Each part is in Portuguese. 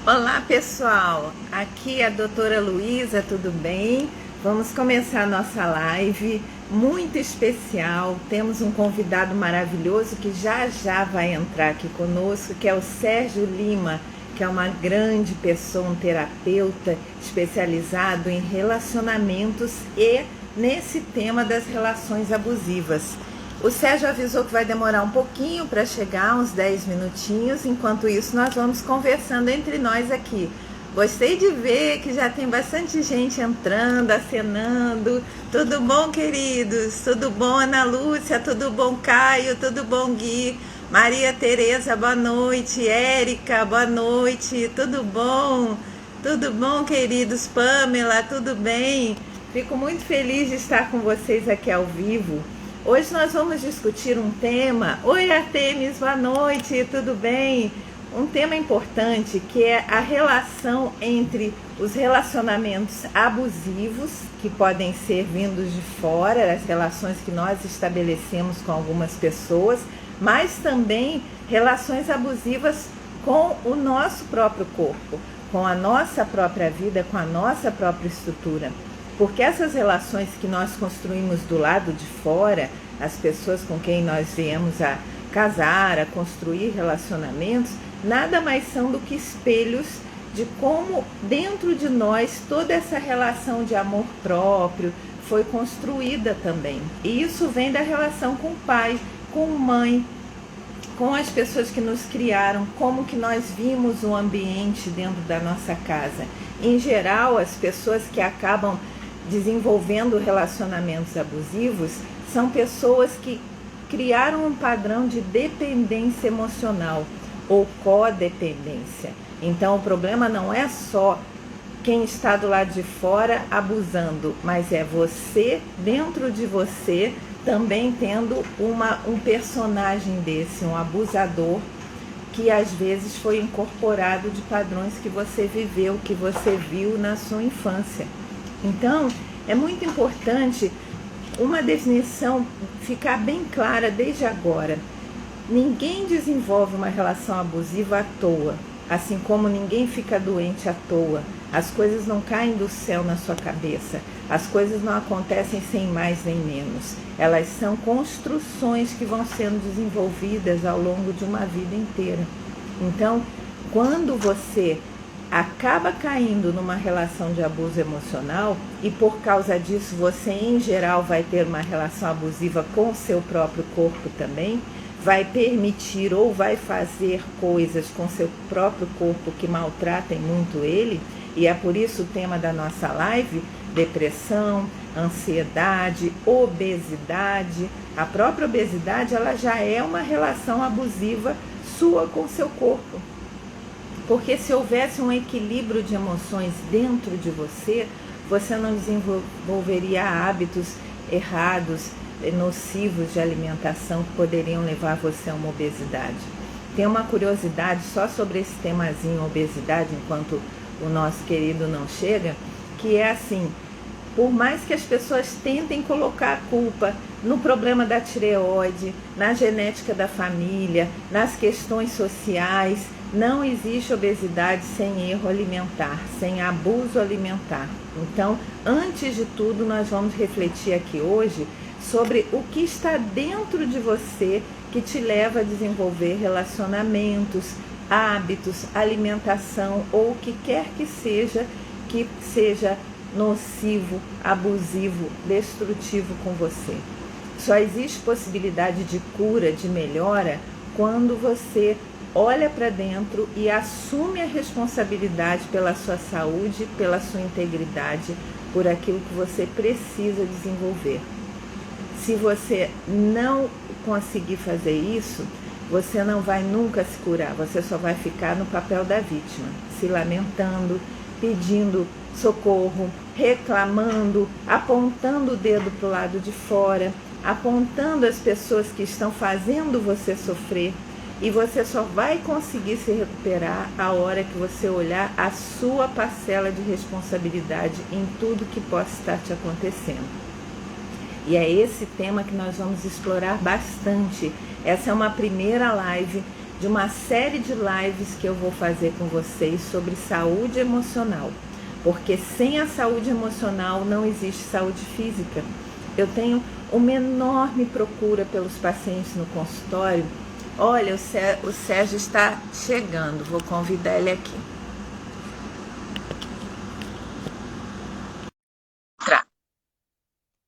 Olá pessoal, aqui é a doutora Luísa, tudo bem? Vamos começar a nossa live muito especial. Temos um convidado maravilhoso que já vai entrar aqui conosco, que é o Sérgio Lima, que é uma grande pessoa, um terapeuta especializado em relacionamentos e nesse tema das relações abusivas. O Sérgio avisou que vai demorar um pouquinho para chegar, uns 10 minutinhos. Enquanto isso, nós vamos conversando entre nós aqui. Gostei de ver que já tem bastante gente entrando, acenando. Tudo bom, queridos? Tudo bom, Ana Lúcia? Tudo bom, Caio? Tudo bom, Gui? Maria Tereza, boa noite. Érica, boa noite. Tudo bom? Tudo bom, queridos? Pamela, tudo bem? Fico muito feliz de estar com vocês aqui ao vivo. Hoje nós vamos discutir um tema. Oi, Artemis, boa noite, tudo bem? Um tema importante que é a relação entre os relacionamentos abusivos, que podem ser vindos de fora, as relações que nós estabelecemos com algumas pessoas, mas também relações abusivas com o nosso próprio corpo, com a nossa própria vida, com a nossa própria estrutura. Porque essas relações que nós construímos do lado de fora, as pessoas com quem nós viemos a casar, a construir relacionamentos, nada mais são do que espelhos de como dentro de nós toda essa relação de amor próprio foi construída também. E isso vem da relação com o pai, com mãe, com as pessoas que nos criaram, como que nós vimos o ambiente dentro da nossa casa. Em geral, as pessoas que acabam desenvolvendo relacionamentos abusivos são pessoas que criaram um padrão de dependência emocional ou codependência. Então o problema não é só quem está do lado de fora abusando, mas é você dentro de você também tendo um personagem desse, um abusador, que às vezes foi incorporado de padrões que você viveu, que você viu na sua infância. Então, é muito importante uma definição ficar bem clara desde agora. Ninguém desenvolve uma relação abusiva à toa, assim como ninguém fica doente à toa. As coisas não caem do céu na sua cabeça, as coisas não acontecem sem mais nem menos. Elas são construções que vão sendo desenvolvidas ao longo de uma vida inteira. Então, quando você acaba caindo numa relação de abuso emocional e por causa disso você em geral vai ter uma relação abusiva com o seu próprio corpo também, vai permitir ou vai fazer coisas com seu próprio corpo que maltratem muito ele, e é por isso o tema da nossa live: depressão, ansiedade, obesidade. A própria obesidade, ela já é uma relação abusiva sua com seu corpo. Porque se houvesse um equilíbrio de emoções dentro de você, você não desenvolveria hábitos errados, nocivos de alimentação que poderiam levar você a uma obesidade. Tem uma curiosidade só sobre esse temazinho obesidade, enquanto o nosso querido não chega, que é assim: por mais que as pessoas tentem colocar a culpa no problema da tireoide, na genética da família, nas questões sociais, não existe obesidade sem erro alimentar, sem abuso alimentar. Então, antes de tudo, nós vamos refletir aqui hoje sobre o que está dentro de você que te leva a desenvolver relacionamentos, hábitos, alimentação ou o que quer que seja nocivo, abusivo, destrutivo com você. Só existe possibilidade de cura, de melhora, quando você olha para dentro e assume a responsabilidade pela sua saúde, pela sua integridade, por aquilo que você precisa desenvolver. Se você não conseguir fazer isso, você não vai nunca se curar, você só vai ficar no papel da vítima, se lamentando, pedindo socorro, reclamando, apontando o dedo para o lado de fora, apontando as pessoas que estão fazendo você sofrer. E você só vai conseguir se recuperar a hora que você olhar a sua parcela de responsabilidade em tudo que possa estar te acontecendo. E é esse tema que nós vamos explorar bastante. Essa é uma primeira live de uma série de lives que eu vou fazer com vocês sobre saúde emocional. Porque sem a saúde emocional não existe saúde física. Eu tenho uma enorme procura pelos pacientes no consultório. Olha, o Sérgio está chegando, vou convidar ele aqui.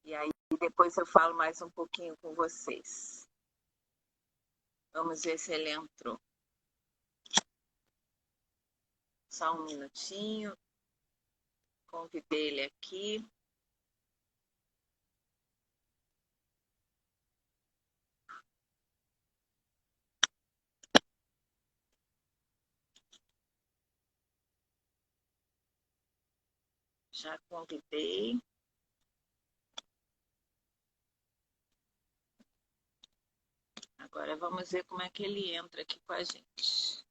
E aí depois eu falo mais um pouquinho com vocês. Vamos ver se ele entrou. Só um minutinho. Convidei ele aqui. Já convidei. Agora vamos ver como é que ele entra aqui com a gente.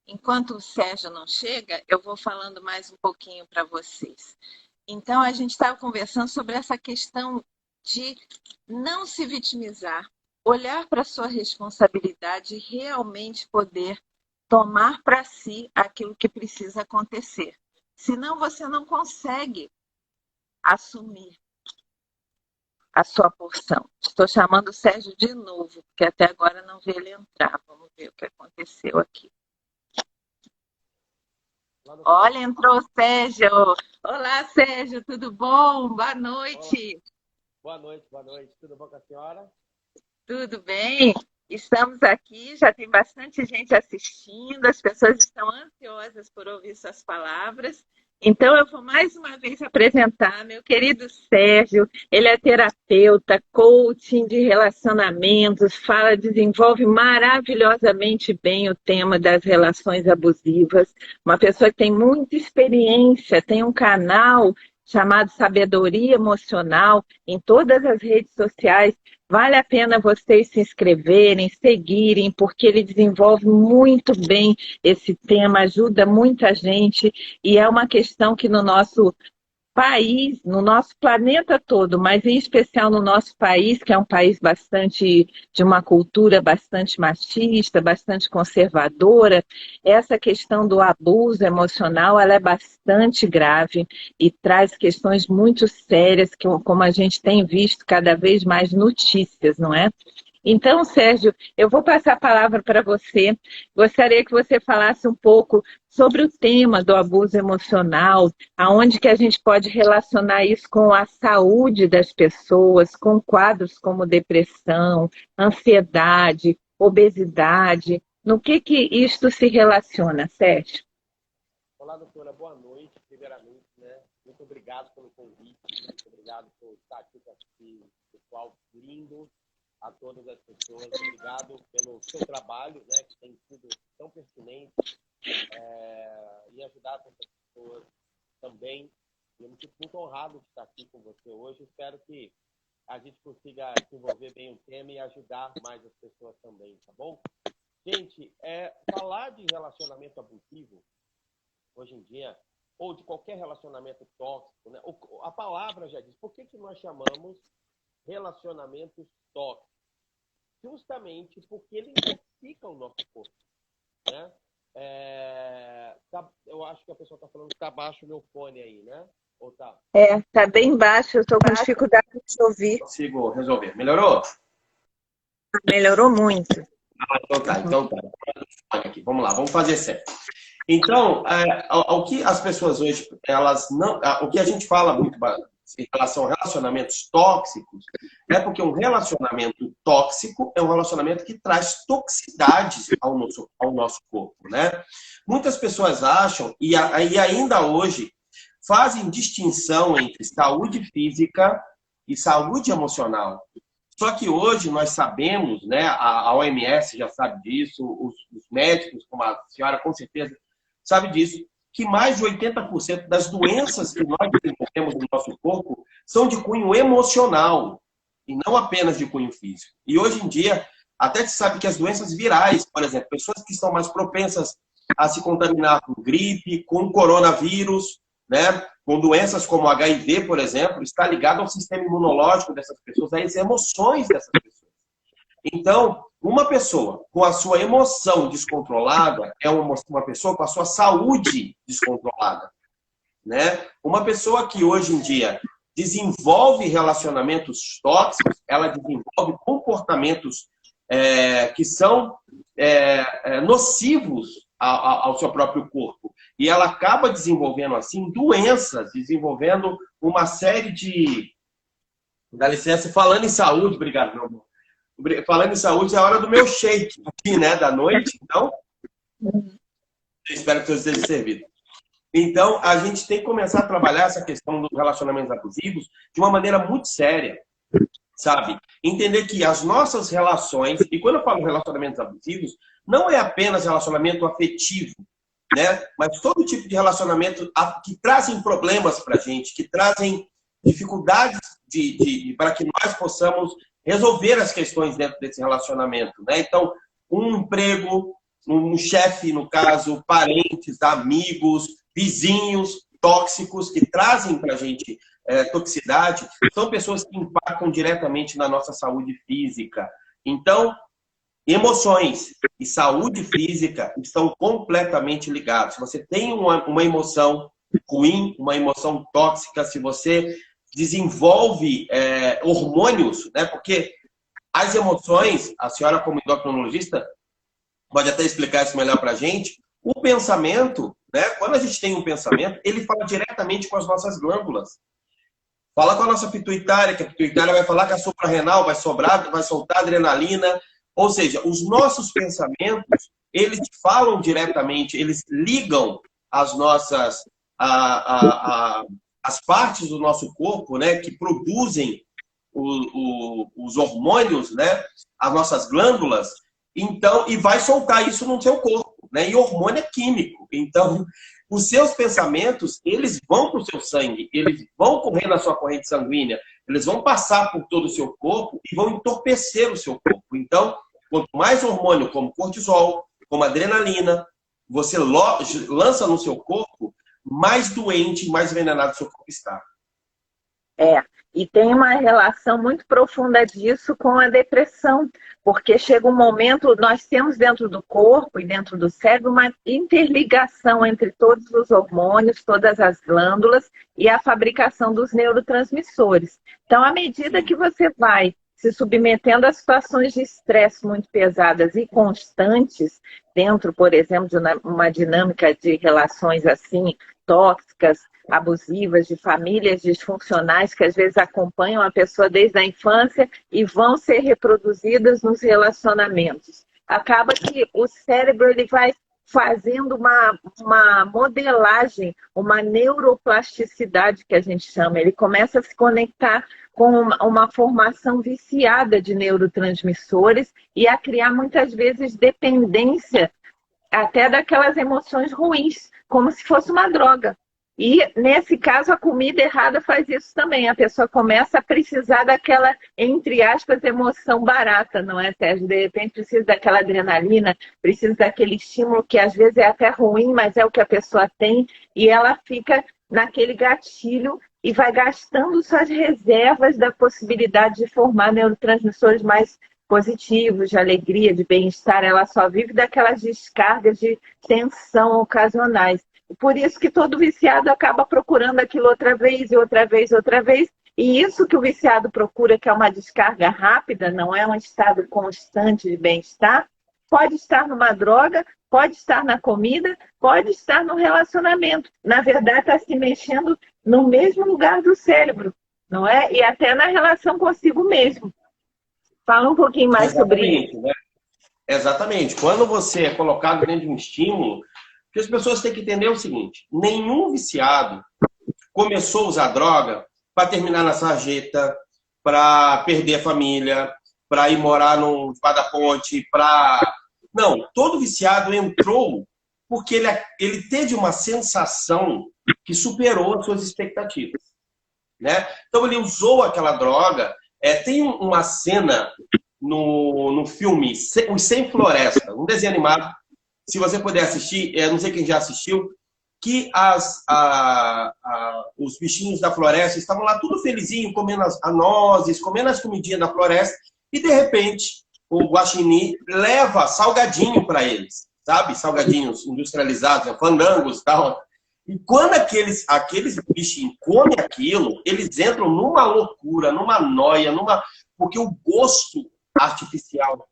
Enquanto o Sérgio não chega, eu vou falando mais um pouquinho para vocês. Então, a gente estava conversando sobre essa questão de não se vitimizar, olhar para a sua responsabilidade e realmente poder tomar para si aquilo que precisa acontecer. Senão, você não consegue assumir a sua porção. Estou chamando o Sérgio de novo, porque até agora não vi ele entrar. Vamos ver o que aconteceu aqui. Olha, entrou o Sérgio. Olá, Sérgio, tudo bom? Boa noite. Boa noite. Tudo bom com a senhora? Tudo bem? Estamos aqui, já tem bastante gente assistindo, as pessoas estão ansiosas por ouvir suas palavras. Então, eu vou mais uma vez apresentar meu querido Sérgio. Ele é terapeuta, coaching de relacionamentos, desenvolve maravilhosamente bem o tema das relações abusivas. Uma pessoa que tem muita experiência, tem um canal chamado Sabedoria Emocional em todas as redes sociais. Vale a pena vocês se inscreverem, seguirem, porque ele desenvolve muito bem esse tema, ajuda muita gente e é uma questão que no nosso país, no nosso planeta todo, mas em especial no nosso país, que é um país bastante de uma cultura bastante machista, bastante conservadora, essa questão do abuso emocional, ela é bastante grave e traz questões muito sérias, que, como a gente tem visto cada vez mais notícias, não é? Então, Sérgio, eu vou passar a palavra para você. Gostaria que você falasse um pouco sobre o tema do abuso emocional, aonde que a gente pode relacionar isso com a saúde das pessoas, com quadros como depressão, ansiedade, obesidade. No que isto se relaciona, Sérgio? Olá, doutora. Boa noite, primeiramente, né? Muito obrigado pelo convite, muito obrigado por estar aqui com esse pessoal lindo. A todas as pessoas, obrigado pelo seu trabalho, né, que tem sido tão pertinente e ajudar tantas pessoas também. Eu me sinto muito honrado de estar aqui com você hoje. Espero que a gente consiga desenvolver bem o tema e ajudar mais as pessoas também, tá bom? Gente, falar de relacionamento abusivo, hoje em dia, ou de qualquer relacionamento tóxico, né? A palavra já diz, por que nós chamamos relacionamentos tóxicos? Justamente porque ele intoxica o nosso corpo, né? Eu acho que a pessoa está falando que está baixo o meu fone aí, né? Ou tá? Tá bem baixo, eu estou com dificuldade de te ouvir. Consigo resolver. Melhorou? Melhorou muito. Então tá. Aqui. Vamos lá, vamos fazer certo. Então, o que as pessoas hoje, elas não... O que a gente fala muito em relação a relacionamentos tóxicos é porque um relacionamento tóxico é um relacionamento que traz toxicidades ao nosso corpo, né? Muitas pessoas acham, e ainda hoje, fazem distinção entre saúde física e saúde emocional. Só que hoje nós sabemos, né, a OMS já sabe disso, os médicos, como a senhora com certeza sabe disso, que mais de 80% das doenças que nós desenvolvemos no nosso corpo são de cunho emocional e não apenas de cunho físico. E hoje em dia, até se sabe que as doenças virais, por exemplo, pessoas que estão mais propensas a se contaminar com gripe, com coronavírus, né? Com doenças como HIV, por exemplo, está ligado ao sistema imunológico dessas pessoas, às emoções dessas pessoas. Então, uma pessoa com a sua emoção descontrolada é uma pessoa com a sua saúde descontrolada, né? Uma pessoa que hoje em dia desenvolve relacionamentos tóxicos, ela desenvolve comportamentos que são nocivos ao seu próprio corpo. E ela acaba desenvolvendo, assim, doenças, desenvolvendo uma série de... Dá licença, falando em saúde, obrigado, meu amor. Falando em saúde, é a hora do meu shake aqui, né, da noite, então... Espero que eu esteja servido. Então, a gente tem que começar a trabalhar essa questão dos relacionamentos abusivos de uma maneira muito séria, sabe? Entender que as nossas relações, e quando eu falo relacionamentos abusivos, não é apenas relacionamento afetivo, né? Mas todo tipo de relacionamento que trazem problemas para a gente, que trazem dificuldades para que nós possamos resolver as questões dentro desse relacionamento, né? Então, um emprego, um chefe, no caso, parentes, amigos, vizinhos tóxicos que trazem para a gente toxicidade, são pessoas que impactam diretamente na nossa saúde física. Então, emoções e saúde física estão completamente ligados. Se você tem uma emoção ruim, uma emoção tóxica, se você desenvolve hormônios, né? Porque as emoções, a senhora como endocrinologista pode até explicar isso melhor para a gente, o pensamento, né? Quando a gente tem um pensamento, ele fala diretamente com as nossas glândulas. Fala com a nossa pituitária, que a pituitária vai falar que a suprarrenal vai soltar adrenalina. Ou seja, os nossos pensamentos, eles falam diretamente, eles ligam as nossas... as partes do nosso corpo, né, que produzem os hormônios, né, as nossas glândulas, então, e vai soltar isso no seu corpo, né? E hormônio é químico. Então, os seus pensamentos, eles vão para o seu sangue, eles vão correr na sua corrente sanguínea, eles vão passar por todo o seu corpo e vão entorpecer o seu corpo. Então, quanto mais hormônio como cortisol, como adrenalina, você lança no seu corpo, mais doente, mais envenenado o seu corpo está. E tem uma relação muito profunda disso com a depressão, porque chega um momento, nós temos dentro do corpo e dentro do cérebro uma interligação entre todos os hormônios, todas as glândulas e a fabricação dos neurotransmissores. Então, à medida que você vai se submetendo a situações de estresse muito pesadas e constantes, dentro, por exemplo, de uma dinâmica de relações assim, tóxicas, abusivas, de famílias disfuncionais que às vezes acompanham a pessoa desde a infância e vão ser reproduzidas nos relacionamentos. Acaba que o cérebro ele vai fazendo uma modelagem, uma neuroplasticidade que a gente chama. Ele começa a se conectar com uma formação viciada de neurotransmissores e a criar muitas vezes dependência até daquelas emoções ruins, como se fosse uma droga. E, nesse caso, a comida errada faz isso também. A pessoa começa a precisar daquela, entre aspas, emoção barata, não é, Sérgio? De repente precisa daquela adrenalina, precisa daquele estímulo que às vezes é até ruim, mas é o que a pessoa tem, e ela fica naquele gatilho e vai gastando suas reservas da possibilidade de formar neurotransmissores mais positivos, de alegria, de bem-estar. Ela só vive daquelas descargas de tensão ocasionais. Por isso que todo viciado acaba procurando aquilo outra vez e outra vez, outra vez. E isso que o viciado procura, que é uma descarga rápida, não é um estado constante de bem-estar, pode estar numa droga, pode estar na comida, pode estar no relacionamento. Na verdade, está se mexendo no mesmo lugar do cérebro, não é? E até na relação consigo mesmo. Fala um pouquinho mais sobre isso. Né? Exatamente. Quando você é colocado dentro de um estímulo, porque as pessoas têm que entender o seguinte, nenhum viciado começou a usar droga para terminar na sarjeta, para perder a família, para ir morar no Guarda-Ponte, para... Não, todo viciado entrou porque ele teve uma sensação que superou as suas expectativas. Né? Então ele usou aquela droga. Tem uma cena no filme Os Sem Floresta, um desenho animado, se você puder assistir, não sei quem já assistiu, que os bichinhos da floresta estavam lá tudo felizinho, comendo as nozes, comendo as comidinhas da floresta, e de repente o guaxinim leva salgadinho para eles, sabe? Salgadinhos industrializados, fandangos e tal. E quando aqueles bichinhos comem aquilo, eles entram numa loucura, numa noia, porque o gosto artificial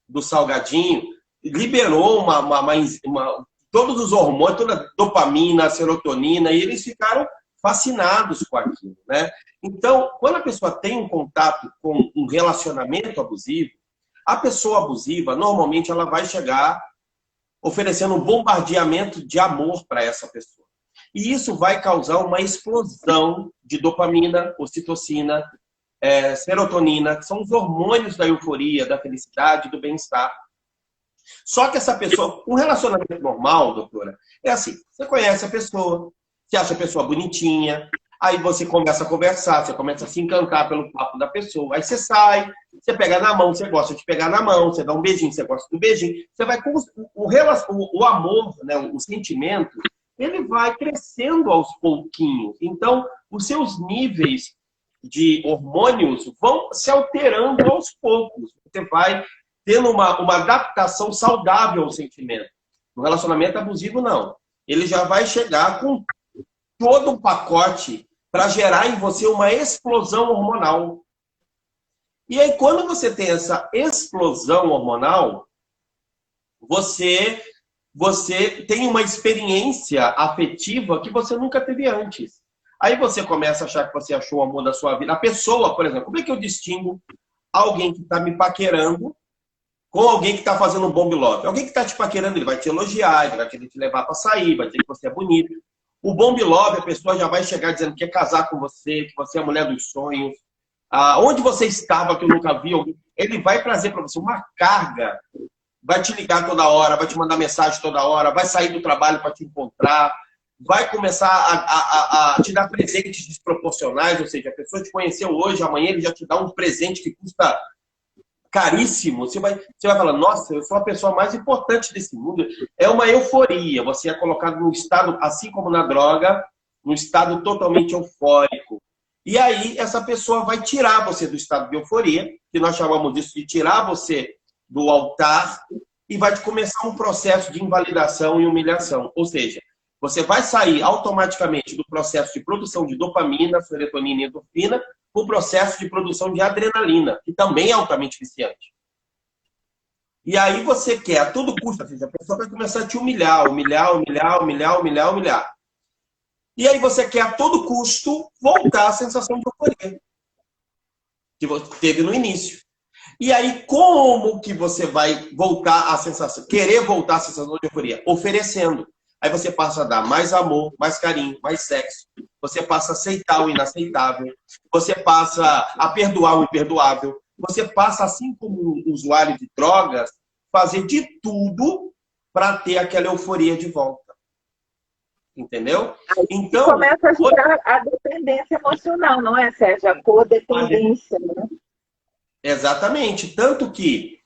do salgadinho liberou todos os hormônios, toda a dopamina, a serotonina, e eles ficaram fascinados com aquilo, né? Então, quando a pessoa tem um contato com um relacionamento abusivo, a pessoa abusiva, normalmente, ela vai chegar oferecendo um bombardeamento de amor para essa pessoa. E isso vai causar uma explosão de dopamina, ocitocina, serotonina, que são os hormônios da euforia, da felicidade, do bem-estar. Só que essa pessoa, um relacionamento normal, doutora, é assim, você conhece a pessoa, você acha a pessoa bonitinha, aí você começa a conversar, você começa a se encantar pelo papo da pessoa, aí você sai, você pega na mão, você gosta de pegar na mão, você dá um beijinho, você gosta do beijinho, você vai com o amor, né, o sentimento, ele vai crescendo aos pouquinhos. Então, os seus níveis de hormônios vão se alterando aos poucos. Você vai tendo uma adaptação saudável ao sentimento. No relacionamento abusivo, não. Ele já vai chegar com todo um pacote para gerar em você uma explosão hormonal. E aí, quando você tem essa explosão hormonal, você tem uma experiência afetiva que você nunca teve antes. Aí você começa a achar que você achou o amor da sua vida. A pessoa, por exemplo, como é que eu distingo alguém que está me paquerando com alguém que está fazendo um bomb love? Alguém que está te paquerando, ele vai te elogiar, ele vai querer te levar para sair, vai dizer que você é bonito. O bomb love, a pessoa já vai chegar dizendo que quer casar com você, que você é a mulher dos sonhos. Onde você estava que eu nunca vi alguém? Ele vai trazer para você uma carga, vai te ligar toda hora, vai te mandar mensagem toda hora, vai sair do trabalho para te encontrar, vai começar a te dar presentes desproporcionais, ou seja, a pessoa te conheceu hoje, amanhã ele já te dá um presente que custa caríssimo. Você vai falar, nossa, eu sou a pessoa mais importante desse mundo. É uma euforia. Você é colocado num estado, assim como na droga, num estado totalmente eufórico. E aí, essa pessoa vai tirar você do estado de euforia, que nós chamamos disso de tirar você do altar, e vai começar um processo de invalidação e humilhação. Ou seja, você vai sair automaticamente do processo de produção de dopamina, serotonina e endorfina para o processo de produção de adrenalina, que também é altamente viciante. E aí você quer, a todo custo, a pessoa vai começar a te humilhar. E aí você quer, a todo custo, voltar à sensação de euforia que você teve no início. E aí, como que você vai voltar à sensação, querer voltar à sensação de euforia? Oferecendo. Aí você passa a dar mais amor, mais carinho, mais sexo. Você passa a aceitar o inaceitável. Você passa a perdoar o imperdoável. Você passa, assim como um usuário de drogas, fazer de tudo para ter aquela euforia de volta. Entendeu? Então, começa a gerar a dependência emocional, não é, Sérgio? A codependência, né? Exatamente. Tanto que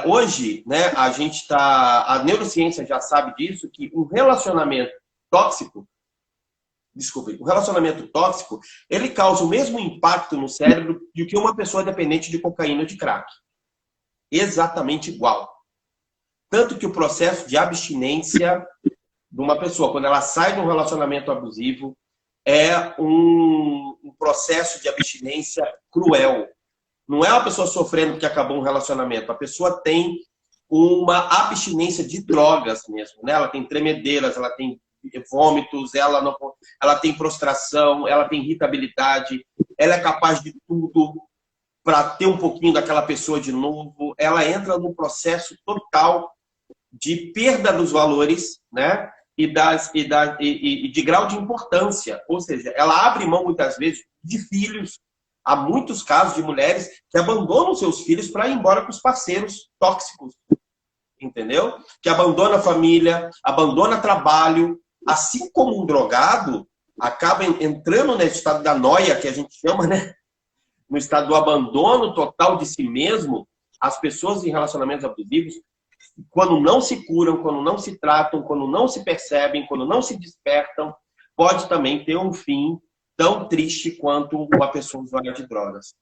hoje, né, a neurociência já sabe disso, que um relacionamento tóxico, ele causa o mesmo impacto no cérebro do que uma pessoa dependente de cocaína ou de crack. Exatamente igual. Tanto que o processo de abstinência de uma pessoa, quando ela sai de um relacionamento abusivo, é um processo de abstinência cruel. Não é uma pessoa sofrendo porque acabou um relacionamento. A pessoa tem uma abstinência de drogas mesmo, né? Ela tem tremedeiras, ela tem vômitos, ela tem prostração, ela tem irritabilidade, ela é capaz de tudo para ter um pouquinho daquela pessoa de novo. Ela entra num processo total de perda dos valores, né? E de grau de importância. Ou seja, ela abre mão muitas vezes de filhos. Há muitos casos de mulheres que abandonam seus filhos para ir embora com os parceiros tóxicos. Entendeu? Que abandona a família, abandona trabalho. Assim como um drogado acaba entrando nesse estado da noia, que a gente chama, né? No estado do abandono total de si mesmo, as pessoas em relacionamentos abusivos quando não se curam, quando não se tratam, quando não se percebem, quando não se despertam, pode também ter um fim tão triste quanto uma pessoa usuária de drogas.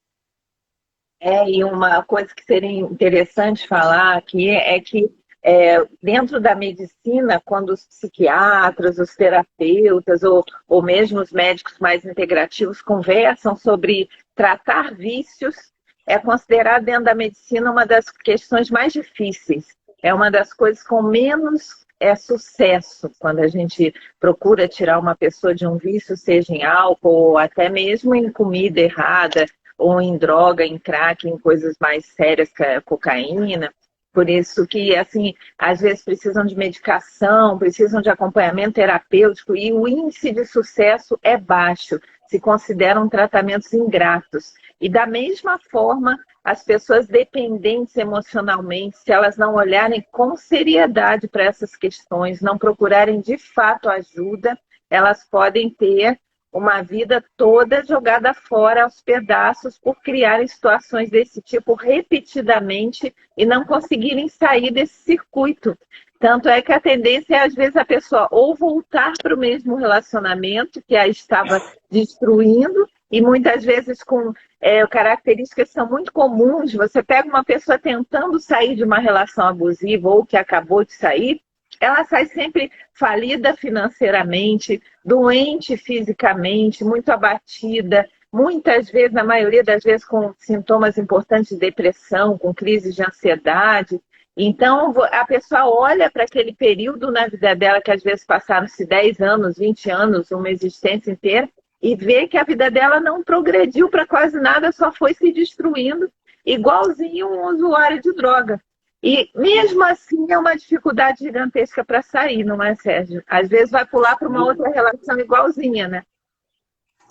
E uma coisa que seria interessante falar aqui é que dentro da medicina, quando os psiquiatras, os terapeutas ou mesmo os médicos mais integrativos conversam sobre tratar vícios, é considerado dentro da medicina uma das questões mais difíceis. É uma das coisas com menos sucesso quando a gente procura tirar uma pessoa de um vício, seja em álcool ou até mesmo em comida errada, ou em droga, em crack, em coisas mais sérias que a cocaína. Por isso que, assim, às vezes precisam de medicação, precisam de acompanhamento terapêutico e o índice de sucesso é baixo, se consideram tratamentos ingratos. E da mesma forma, as pessoas dependentes emocionalmente, se elas não olharem com seriedade para essas questões, não procurarem de fato ajuda, elas podem ter uma vida toda jogada fora aos pedaços por criarem situações desse tipo repetidamente e não conseguirem sair desse circuito. Tanto é que a tendência é, às vezes, a pessoa ou voltar para o mesmo relacionamento que a estava destruindo, e muitas vezes com características que são muito comuns. Você pega uma pessoa tentando sair de uma relação abusiva ou que acabou de sair, ela sai sempre falida financeiramente, doente fisicamente, muito abatida, muitas vezes, na maioria das vezes, com sintomas importantes de depressão, com crises de ansiedade. Então, a pessoa olha para aquele período na vida dela, que às vezes passaram-se 10 anos, 20 anos, uma existência inteira, e vê que a vida dela não progrediu para quase nada, só foi se destruindo, igualzinho um usuário de droga. E mesmo assim é uma dificuldade gigantesca para sair, não é, Sérgio? Às vezes vai pular para uma outra relação igualzinha, né?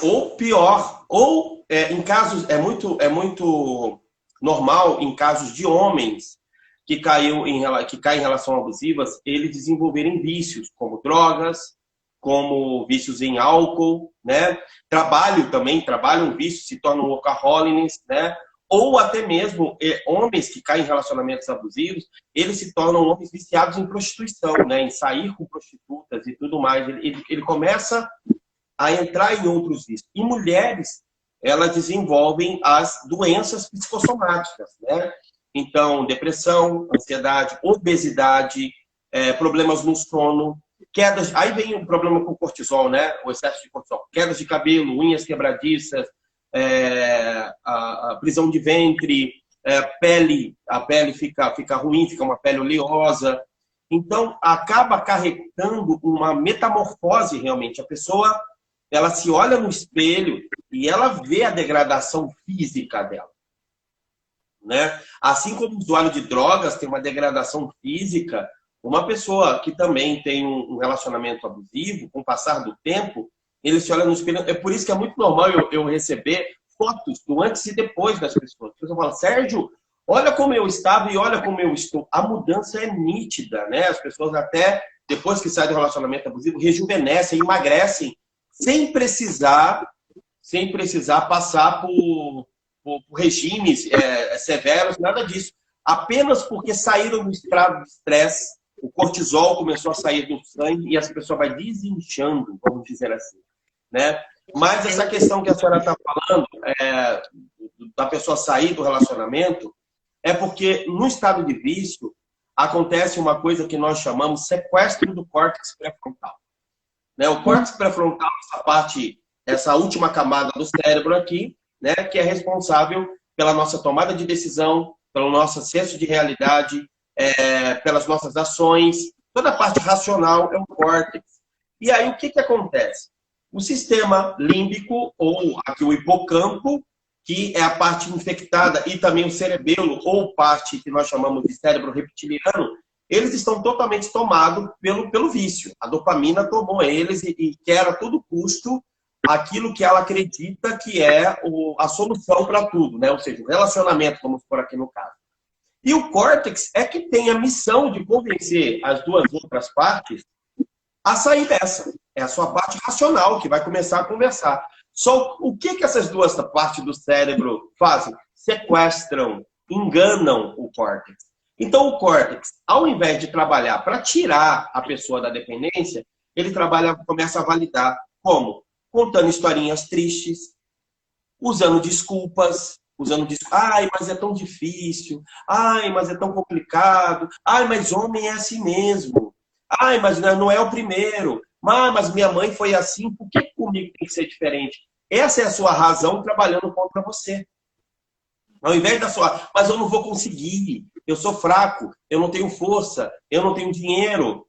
Ou pior, ou em casos, é muito normal em casos de homens que caem em relação abusivas, eles desenvolverem vícios, como drogas, como vícios em álcool, né? Trabalham vícios, se tornam workaholics, né? Ou até mesmo homens que caem em relacionamentos abusivos, eles se tornam homens viciados em prostituição, né? Em sair com prostitutas e tudo mais. Ele começa a entrar em outros vícios. E mulheres, elas desenvolvem as doenças psicossomáticas, né? Então, depressão, ansiedade, obesidade, problemas no sono, quedas. Aí vem o problema com o cortisol, né? O excesso de cortisol. Quedas de cabelo, unhas quebradiças, a prisão de ventre, a pele fica ruim, fica uma pele oleosa. Então, acaba acarretando uma metamorfose realmente. A pessoa, ela se olha no espelho e ela vê a degradação física dela, né? Assim como o usuário de drogas tem uma degradação física, uma pessoa que também tem um relacionamento abusivo, com o passar do tempo, ele se olha no espelho. É por isso que é muito normal eu receber fotos do antes e depois das pessoas. As pessoas falam, Sérgio, olha como eu estava e olha como eu estou. A mudança é nítida, né? As pessoas até, depois que saem do relacionamento abusivo, rejuvenescem, emagrecem, sem precisar passar por regimes severos, nada disso. Apenas porque saíram do estado de estresse, o cortisol começou a sair do sangue e essa pessoa vai desinchando, vamos dizer assim, né? Mas essa questão que a senhora está falando, da pessoa sair do relacionamento, é porque no estado de vício acontece uma coisa que nós chamamos sequestro do córtex pré-frontal, né? O córtex pré-frontal, essa última camada do cérebro aqui, né, que é responsável pela nossa tomada de decisão, pelo nosso senso de realidade, pelas nossas ações. Toda a parte racional é o córtex. E aí o que acontece? O sistema límbico, ou aqui o hipocampo, que é a parte infectada, e também o cerebelo, ou parte que nós chamamos de cérebro reptiliano, eles estão totalmente tomados pelo vício. A dopamina tomou eles e quer a todo custo aquilo que ela acredita que é a solução para tudo, né? Ou seja, o relacionamento, vamos por aqui no caso. E o córtex é que tem a missão de convencer as duas outras partes a sair dessa. É a sua parte racional que vai começar a conversar. Só o que essas duas partes do cérebro fazem? Sequestram, enganam o córtex. Então, o córtex, ao invés de trabalhar para tirar a pessoa da dependência, ele começa a validar. Como? Contando historinhas tristes, usando desculpas, ai, mas é tão difícil, ai, mas é tão complicado, ai, mas homem é assim mesmo, ai, mas não é o primeiro, mas minha mãe foi assim, por que comigo tem que ser diferente? Essa é a sua razão trabalhando contra você. Ao invés da sua, mas eu não vou conseguir, eu sou fraco, eu não tenho força, eu não tenho dinheiro,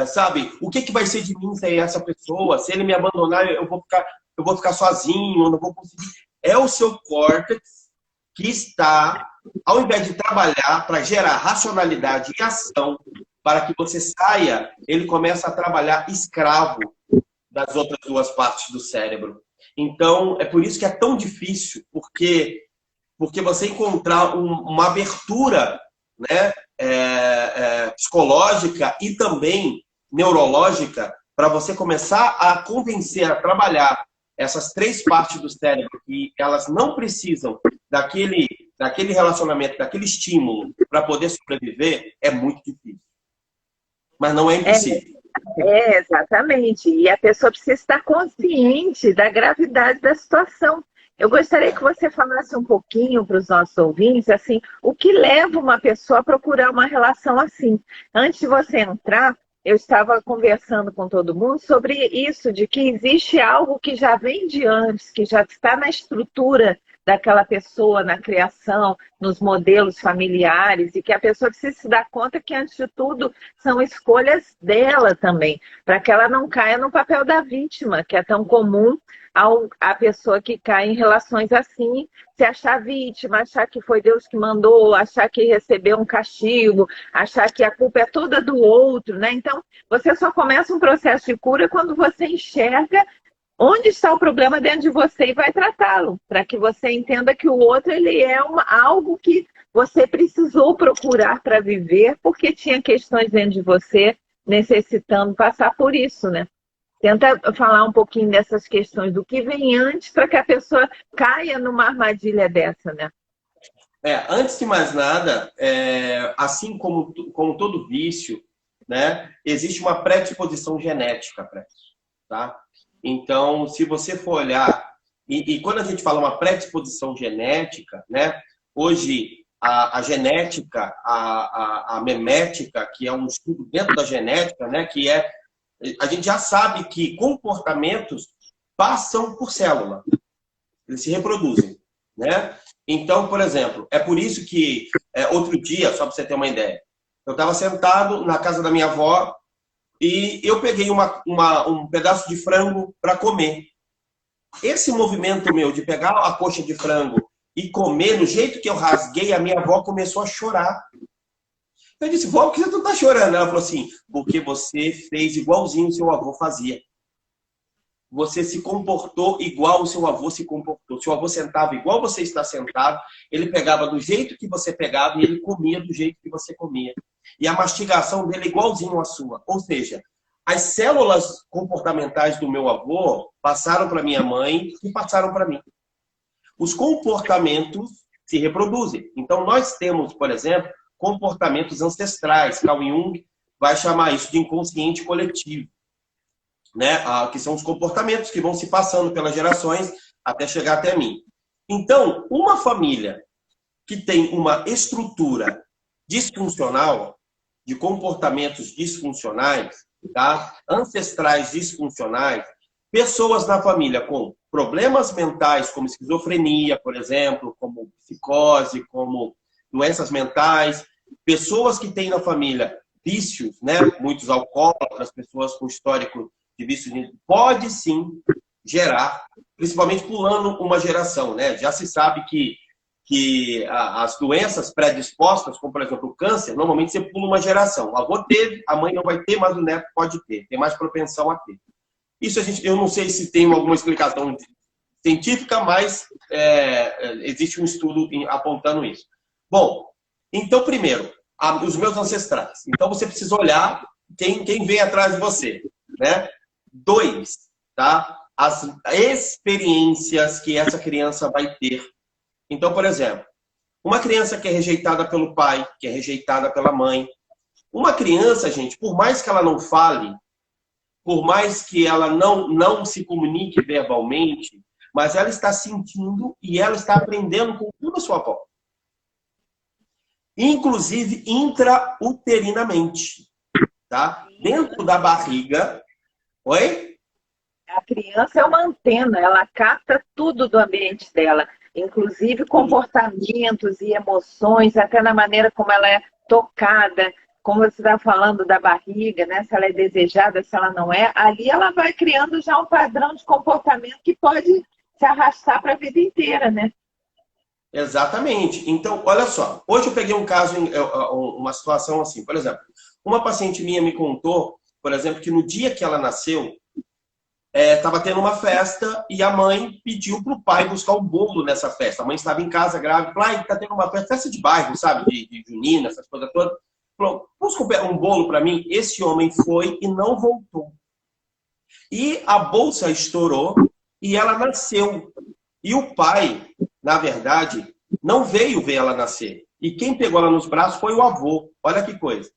sabe? O que vai ser de mim sem essa pessoa? Se ele me abandonar, eu vou ficar sozinho, eu não vou conseguir. É o seu córtex que está, ao invés de trabalhar para gerar racionalidade e ação, para que você saia, ele começa a trabalhar escravo das outras duas partes do cérebro. Então, é por isso que é tão difícil, porque você encontrar uma abertura, né, psicológica e também neurológica para você começar a convencer, a trabalhar essas três partes do cérebro que elas não precisam daquele relacionamento, daquele estímulo para poder sobreviver, é muito difícil. Mas não é impossível. Exatamente. E a pessoa precisa estar consciente da gravidade da situação. Eu gostaria que você falasse um pouquinho para os nossos ouvintes, assim, o que leva uma pessoa a procurar uma relação assim. Antes de você entrar, eu estava conversando com todo mundo sobre isso, de que existe algo que já vem de antes, que já está na estrutura daquela pessoa, na criação, nos modelos familiares, e que a pessoa precisa se dar conta que, antes de tudo, são escolhas dela também, para que ela não caia no papel da vítima, que é tão comum a pessoa que cai em relações assim, se achar vítima, achar que foi Deus que mandou, achar que recebeu um castigo, achar que a culpa é toda do outro, né? Então, você só começa um processo de cura quando você enxerga onde está o problema dentro de você e vai tratá-lo, para que você entenda que o outro ele é algo que você precisou procurar para viver, porque tinha questões dentro de você necessitando passar por isso, né? Tenta falar um pouquinho dessas questões, do que vem antes, para que a pessoa caia numa armadilha dessa, né? Antes de mais nada, assim como todo vício, né, existe uma predisposição genética para isso, tá? Então, se você for olhar, e quando a gente fala uma predisposição genética, né, hoje a genética, a memética, que é um estudo dentro da genética, né, a gente já sabe que comportamentos passam por célula, eles se reproduzem, né? Então, por exemplo, é por isso que outro dia, só para você ter uma ideia, eu estava sentado na casa da minha avó e eu peguei um pedaço de frango para comer. Esse movimento meu de pegar a coxa de frango e comer, no jeito que eu rasguei, a minha avó começou a chorar. Eu disse, vó, por que você não está chorando? Ela falou assim, porque você fez igualzinho o seu avô fazia. Você se comportou igual o seu avô se comportou. Seu avô sentava igual você está sentado, ele pegava do jeito que você pegava e ele comia do jeito que você comia. E a mastigação dele é igualzinho à sua. Ou seja, as células comportamentais do meu avô passaram para minha mãe e passaram para mim. Os comportamentos se reproduzem. Então, nós temos, por exemplo, comportamentos ancestrais. Carl Jung vai chamar isso de inconsciente coletivo, né? Que são os comportamentos que vão se passando pelas gerações até chegar até mim. Então, uma família que tem uma estrutura disfuncional, de comportamentos disfuncionais, tá? Ancestrais disfuncionais, pessoas na família com problemas mentais, como esquizofrenia, por exemplo, como psicose, como doenças mentais, pessoas que têm na família vícios, né? Muitos alcoólatras, pessoas com histórico de vício, pode sim gerar, principalmente pulando uma geração, né? Já se sabe que as doenças predispostas, como por exemplo o câncer, normalmente você pula uma geração. O avô teve, a mãe não vai ter, mas o neto pode ter. Tem mais propensão a ter. Isso eu não sei se tem alguma explicação científica, mas existe um estudo apontando isso. Bom, então primeiro, os meus ancestrais. Então você precisa olhar quem vem atrás de você, né? 2, tá? As experiências que essa criança vai ter. Então, por exemplo, Uma criança que é rejeitada pelo pai, que é rejeitada pela mãe. Uma criança, gente, por mais que ela não fale, por mais que ela não se comunique verbalmente, mas ela está sentindo e ela está aprendendo com tudo a sua volta. Inclusive intrauterinamente, tá? Dentro da barriga. Oi? A criança é uma antena, ela capta tudo do ambiente dela, inclusive comportamentos e emoções, até na maneira como ela é tocada, como você está falando da barriga, né? Se ela é desejada, se ela não é, ali ela vai criando já um padrão de comportamento que pode se arrastar para a vida inteira, né? Exatamente. Então, olha só. Hoje eu peguei um caso, uma situação assim. Por exemplo, uma paciente minha me contou, por exemplo, que no dia que ela nasceu, estava tendo uma festa e a mãe pediu para o pai buscar um bolo nessa festa. A mãe estava em casa grávida, falou, está tendo uma festa de bairro, sabe? De junina, essas coisas todas. Falou, busca um bolo para mim? Esse homem foi e não voltou. E a bolsa estourou e ela nasceu. E o pai, na verdade, não veio ver ela nascer. E quem pegou ela nos braços foi o avô. Olha que coisa.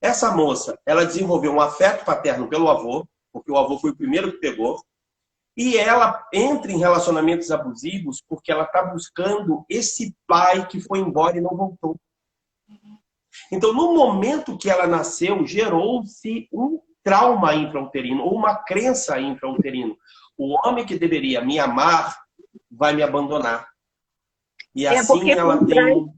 Essa moça, ela desenvolveu um afeto paterno pelo avô, porque o avô foi o primeiro que pegou. E ela entra em relacionamentos abusivos porque ela está buscando esse pai que foi embora e não voltou. Então, no momento que ela nasceu, gerou-se um trauma intrauterino, ou uma crença intrauterina. O homem que deveria me amar vai me abandonar. E assim ela tem... Uhum.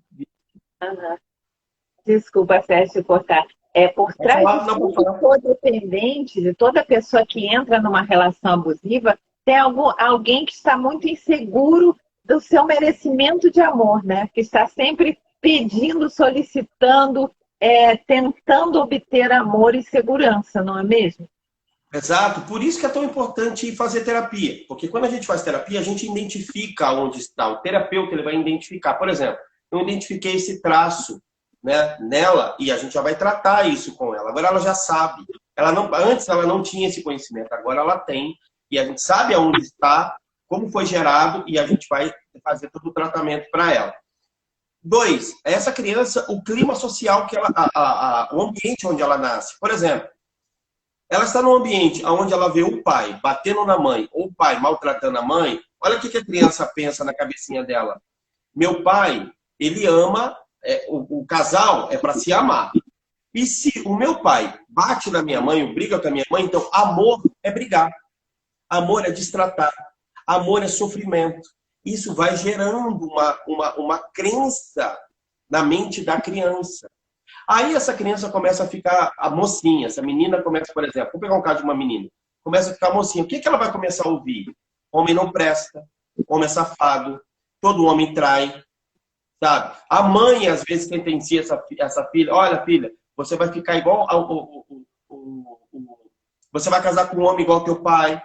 Desculpa, Sérgio, cortar. Por trás de todo codependente, de toda pessoa que entra numa relação abusiva, tem alguém que está muito inseguro do seu merecimento de amor, né? Que está sempre pedindo, solicitando, tentando obter amor e segurança, não é mesmo? Exato, por isso que é tão importante fazer terapia. Porque quando a gente faz terapia, a gente identifica onde está. O terapeuta ele vai identificar. Por exemplo, eu identifiquei esse traço, né, nela e a gente já vai tratar isso com ela. Agora ela já sabe. Antes ela não tinha esse conhecimento, agora ela tem. E a gente sabe aonde está, como foi gerado e a gente vai fazer todo o tratamento para ela. 2, essa criança, o clima social que ela, o ambiente onde ela nasce. Por exemplo, ela está num ambiente onde ela vê o pai batendo na mãe ou o pai maltratando a mãe. Olha o que a criança pensa na cabecinha dela. Meu pai, ele ama, o casal é para se amar. E se o meu pai bate na minha mãe ou briga com a minha mãe, então amor é brigar. Amor é destratar. Amor é sofrimento. Isso vai gerando uma crença na mente da criança. Aí essa criança começa a ficar a mocinha. Essa menina começa, por exemplo, vou pegar um caso de uma menina. Começa a ficar mocinha. O que ela vai começar a ouvir? Homem não presta. Homem é safado. Todo homem trai. Sabe? A mãe, às vezes, sentencia essa filha. Olha, filha, você vai ficar igual você vai casar com um homem igual ao teu pai.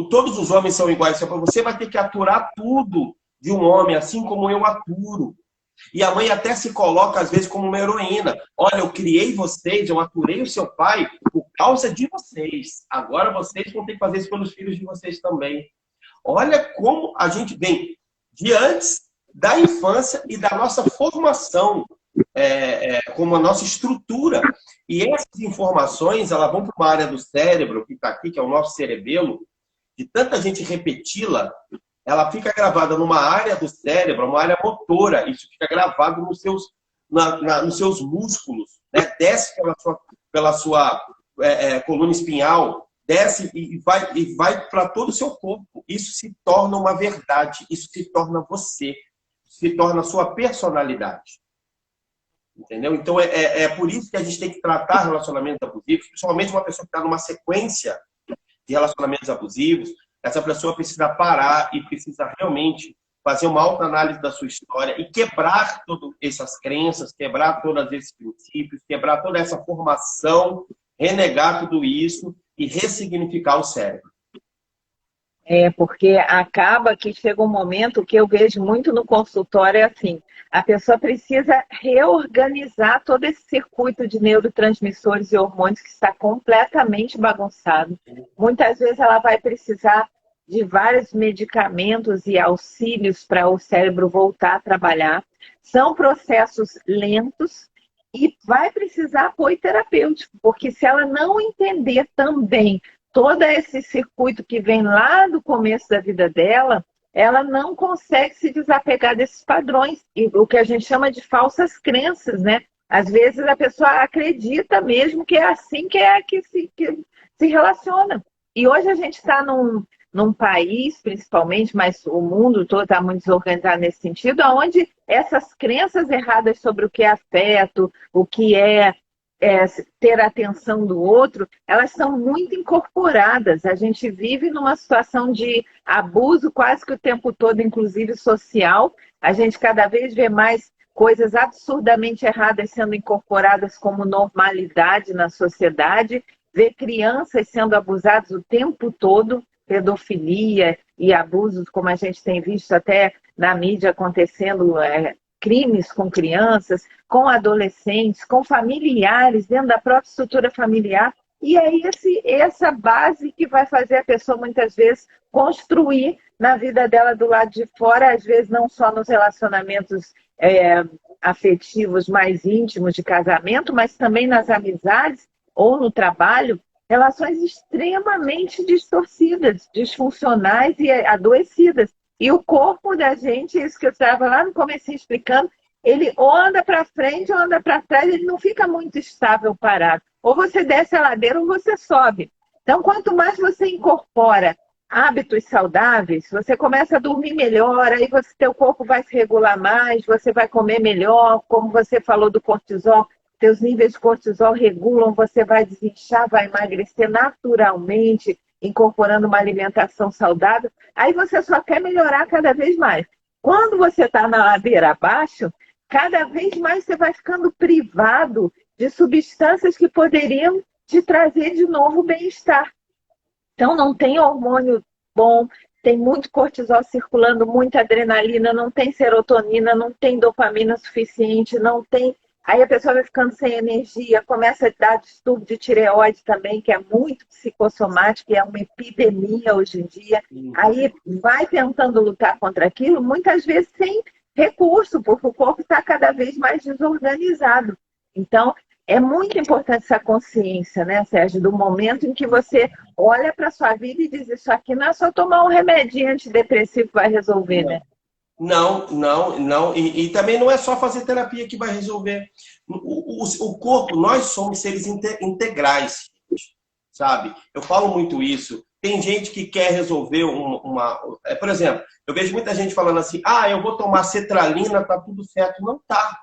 Todos os homens são iguais. Você vai ter que aturar tudo de um homem, assim como eu aturo. E a mãe até se coloca, às vezes, como uma heroína. Olha, eu criei vocês, eu aturei o seu pai por causa de vocês. Agora vocês vão ter que fazer isso pelos filhos de vocês também. Olha como a gente vem de antes da infância e da nossa formação, como a nossa estrutura. E essas informações, elas vão para uma área do cérebro, que está aqui, que é o nosso cerebelo, de tanta gente repeti-la, ela fica gravada numa área do cérebro, uma área motora. Isso fica gravado nos seus músculos, né? Desce pela sua coluna espinhal, desce e vai para todo o seu corpo. Isso se torna uma verdade, isso se torna você, se torna a sua personalidade. Entendeu? Então por isso que a gente tem que tratar relacionamentos abusivos, principalmente uma pessoa que está numa sequência de relacionamentos abusivos. Essa pessoa precisa parar e precisa realmente fazer uma autoanálise da sua história e quebrar todas essas crenças, quebrar todos esses princípios, quebrar toda essa formação, renegar tudo isso e ressignificar o cérebro. Porque acaba que chega um momento que eu vejo muito no consultório, é assim, a pessoa precisa reorganizar todo esse circuito de neurotransmissores e hormônios que está completamente bagunçado. Muitas vezes ela vai precisar de vários medicamentos e auxílios para o cérebro voltar a trabalhar. São processos lentos e vai precisar apoio terapêutico, porque se ela não entender também todo esse circuito que vem lá do começo da vida dela, ela não consegue se desapegar desses padrões, e o que a gente chama de falsas crenças, né? Às vezes a pessoa acredita mesmo que é assim que se relaciona. E hoje a gente está num país, principalmente, mas o mundo todo está muito desorganizado nesse sentido, onde essas crenças erradas sobre o que é afeto, o que é ter a atenção do outro, elas são muito incorporadas. A gente vive numa situação de abuso quase que o tempo todo, inclusive social. A gente cada vez vê mais coisas absurdamente erradas sendo incorporadas como normalidade na sociedade, vê crianças sendo abusadas o tempo todo, pedofilia e abusos, como a gente tem visto até na mídia acontecendo, crimes com crianças, com adolescentes, com familiares, dentro da própria estrutura familiar. E é essa base que vai fazer a pessoa, muitas vezes, construir na vida dela do lado de fora, às vezes não só nos relacionamentos afetivos mais íntimos de casamento, mas também nas amizades ou no trabalho, relações extremamente distorcidas, disfuncionais e adoecidas. E o corpo da gente, isso que eu estava lá no comecinho explicando, ele ou anda para frente ou anda para trás, ele não fica muito estável parado. Ou você desce a ladeira ou você sobe. Então, quanto mais você incorpora hábitos saudáveis, você começa a dormir melhor, aí teu corpo vai se regular mais, você vai comer melhor, como você falou do cortisol, teus níveis de cortisol regulam, você vai desinchar, vai emagrecer naturalmente, incorporando uma alimentação saudável, aí você só quer melhorar cada vez mais. Quando você está na ladeira abaixo, cada vez mais você vai ficando privado de substâncias que poderiam te trazer de novo bem-estar. Então não tem hormônio bom, tem muito cortisol circulando, muita adrenalina, não tem serotonina, não tem dopamina suficiente, não tem... Aí a pessoa vai ficando sem energia, começa a dar distúrbio de tireoide também, que é muito psicossomático, e é uma epidemia hoje em dia. Aí vai tentando lutar contra aquilo, muitas vezes sem recurso, porque o corpo está cada vez mais desorganizado. Então, é muito importante essa consciência, né, Sérgio, do momento em que você olha para a sua vida e diz, isso aqui não é só tomar um remedinho antidepressivo que vai resolver, né? Não. E também não é só fazer terapia que vai resolver. O corpo, nós somos seres integrais, sabe? Eu falo muito isso. Tem gente que quer resolver por exemplo, eu vejo muita gente falando assim, eu vou tomar cetralina, tá tudo certo. Não tá.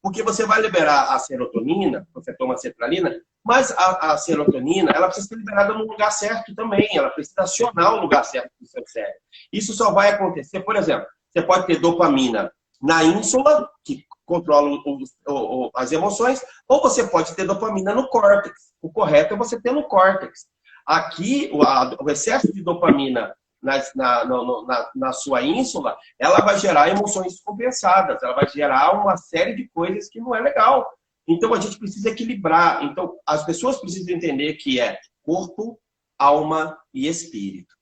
Porque você vai liberar a serotonina, você toma a cetralina, mas a serotonina, ela precisa ser liberada no lugar certo também. Ela precisa acionar o lugar certo do seu cérebro. Isso só vai acontecer, por exemplo, você pode ter dopamina na ínsula, que controla as emoções, ou você pode ter dopamina no córtex. O correto é você ter no córtex. Aqui, o excesso de dopamina na sua ínsula, ela vai gerar emoções descompensadas, ela vai gerar uma série de coisas que não é legal. Então, a gente precisa equilibrar. Então, as pessoas precisam entender que é corpo, alma e espírito.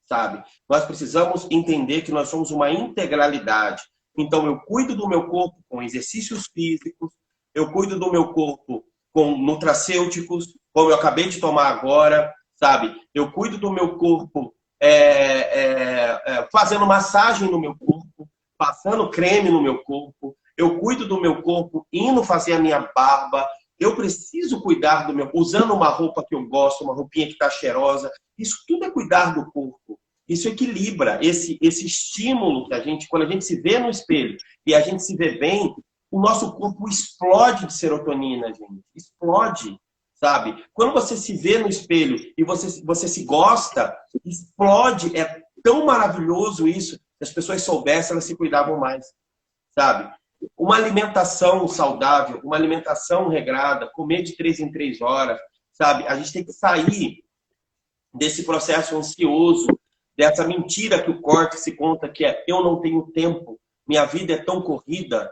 Sabe? Nós precisamos entender que nós somos uma integralidade. Então, eu cuido do meu corpo com exercícios físicos, eu cuido do meu corpo com nutracêuticos, como eu acabei de tomar agora, sabe? Eu cuido do meu corpo fazendo massagem no meu corpo, passando creme no meu corpo, eu cuido do meu corpo indo fazer a minha barba, eu preciso cuidar do meu corpo, usando uma roupa que eu gosto, uma roupinha que está cheirosa. Isso tudo é cuidar do corpo. Isso equilibra esse estímulo que a gente, quando a gente se vê no espelho e a gente se vê bem, o nosso corpo explode de serotonina, gente. Explode, sabe? Quando você se vê no espelho e você se gosta, explode. É tão maravilhoso isso. Se as pessoas soubessem, elas se cuidavam mais, sabe? Uma alimentação saudável, uma alimentação regrada, comer de 3 em 3 horas, sabe? A gente tem que sair desse processo ansioso, dessa mentira que o córtex se conta, que é eu não tenho tempo, minha vida é tão corrida.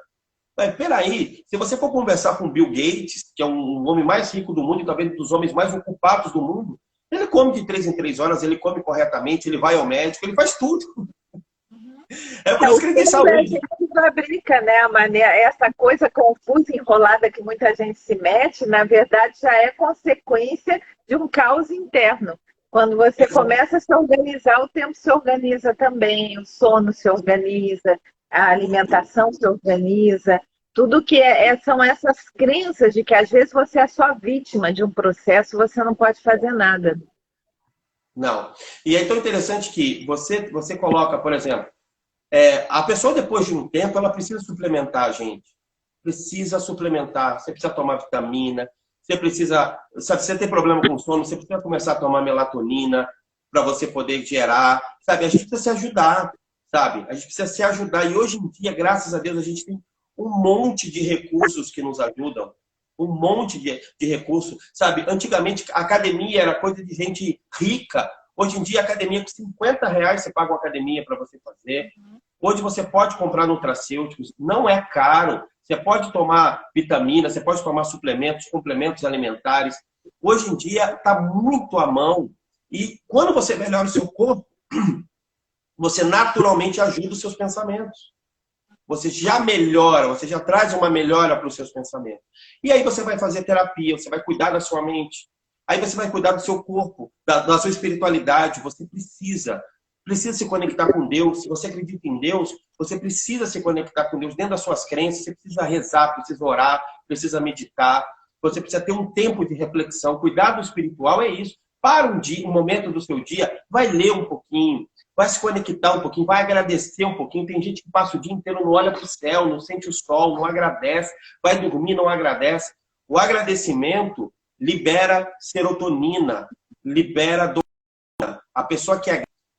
Mas peraí, se você for conversar com Bill Gates, que é um homem mais rico do mundo e talvez um dos homens mais ocupados do mundo, Ele come de 3 em 3 horas, ele come corretamente, ele vai ao médico, ele faz tudo. É por isso que ele tem saúde. A gente fabrica, né, a maneira, essa coisa confusa, enrolada que muita gente se mete, na verdade já é consequência de um caos interno. Quando você começa a se organizar, o tempo se organiza também, o sono se organiza, a alimentação se organiza. Tudo que são essas crenças de que às vezes você é só vítima de um processo, você não pode fazer nada. Não. E é tão interessante que você coloca, por exemplo, a pessoa depois de um tempo, ela precisa suplementar, gente. Precisa suplementar. Você precisa tomar vitamina, você precisa... Sabe, se você tem problema com sono, você precisa começar a tomar melatonina para você poder gerar. Sabe, a gente precisa se ajudar, sabe? A gente precisa se ajudar. E hoje em dia, graças a Deus, a gente tem um monte de recursos que nos ajudam. Um monte de recursos. Sabe, antigamente a academia era coisa de gente rica. Hoje em dia, a academia com R$50 você paga uma academia para você fazer. Hoje você pode comprar nutracêuticos, não é caro. Você pode tomar vitamina, você pode tomar suplementos, complementos alimentares. Hoje em dia está muito à mão. E quando você melhora o seu corpo, você naturalmente ajuda os seus pensamentos. Você já melhora, você já traz uma melhora para os seus pensamentos. E aí você vai fazer terapia, você vai cuidar da sua mente. Aí você vai cuidar do seu corpo, da sua espiritualidade. Você precisa se conectar com Deus. Se você acredita em Deus, você precisa se conectar com Deus dentro das suas crenças. Você precisa rezar, precisa orar, precisa meditar. Você precisa ter um tempo de reflexão. Cuidado espiritual é isso. Para um momento do seu dia, vai ler um pouquinho, vai se conectar um pouquinho, vai agradecer um pouquinho. Tem gente que passa o dia inteiro, não olha para o céu, não sente o sol, não agradece, vai dormir, não agradece. O agradecimento libera serotonina, libera dopamina.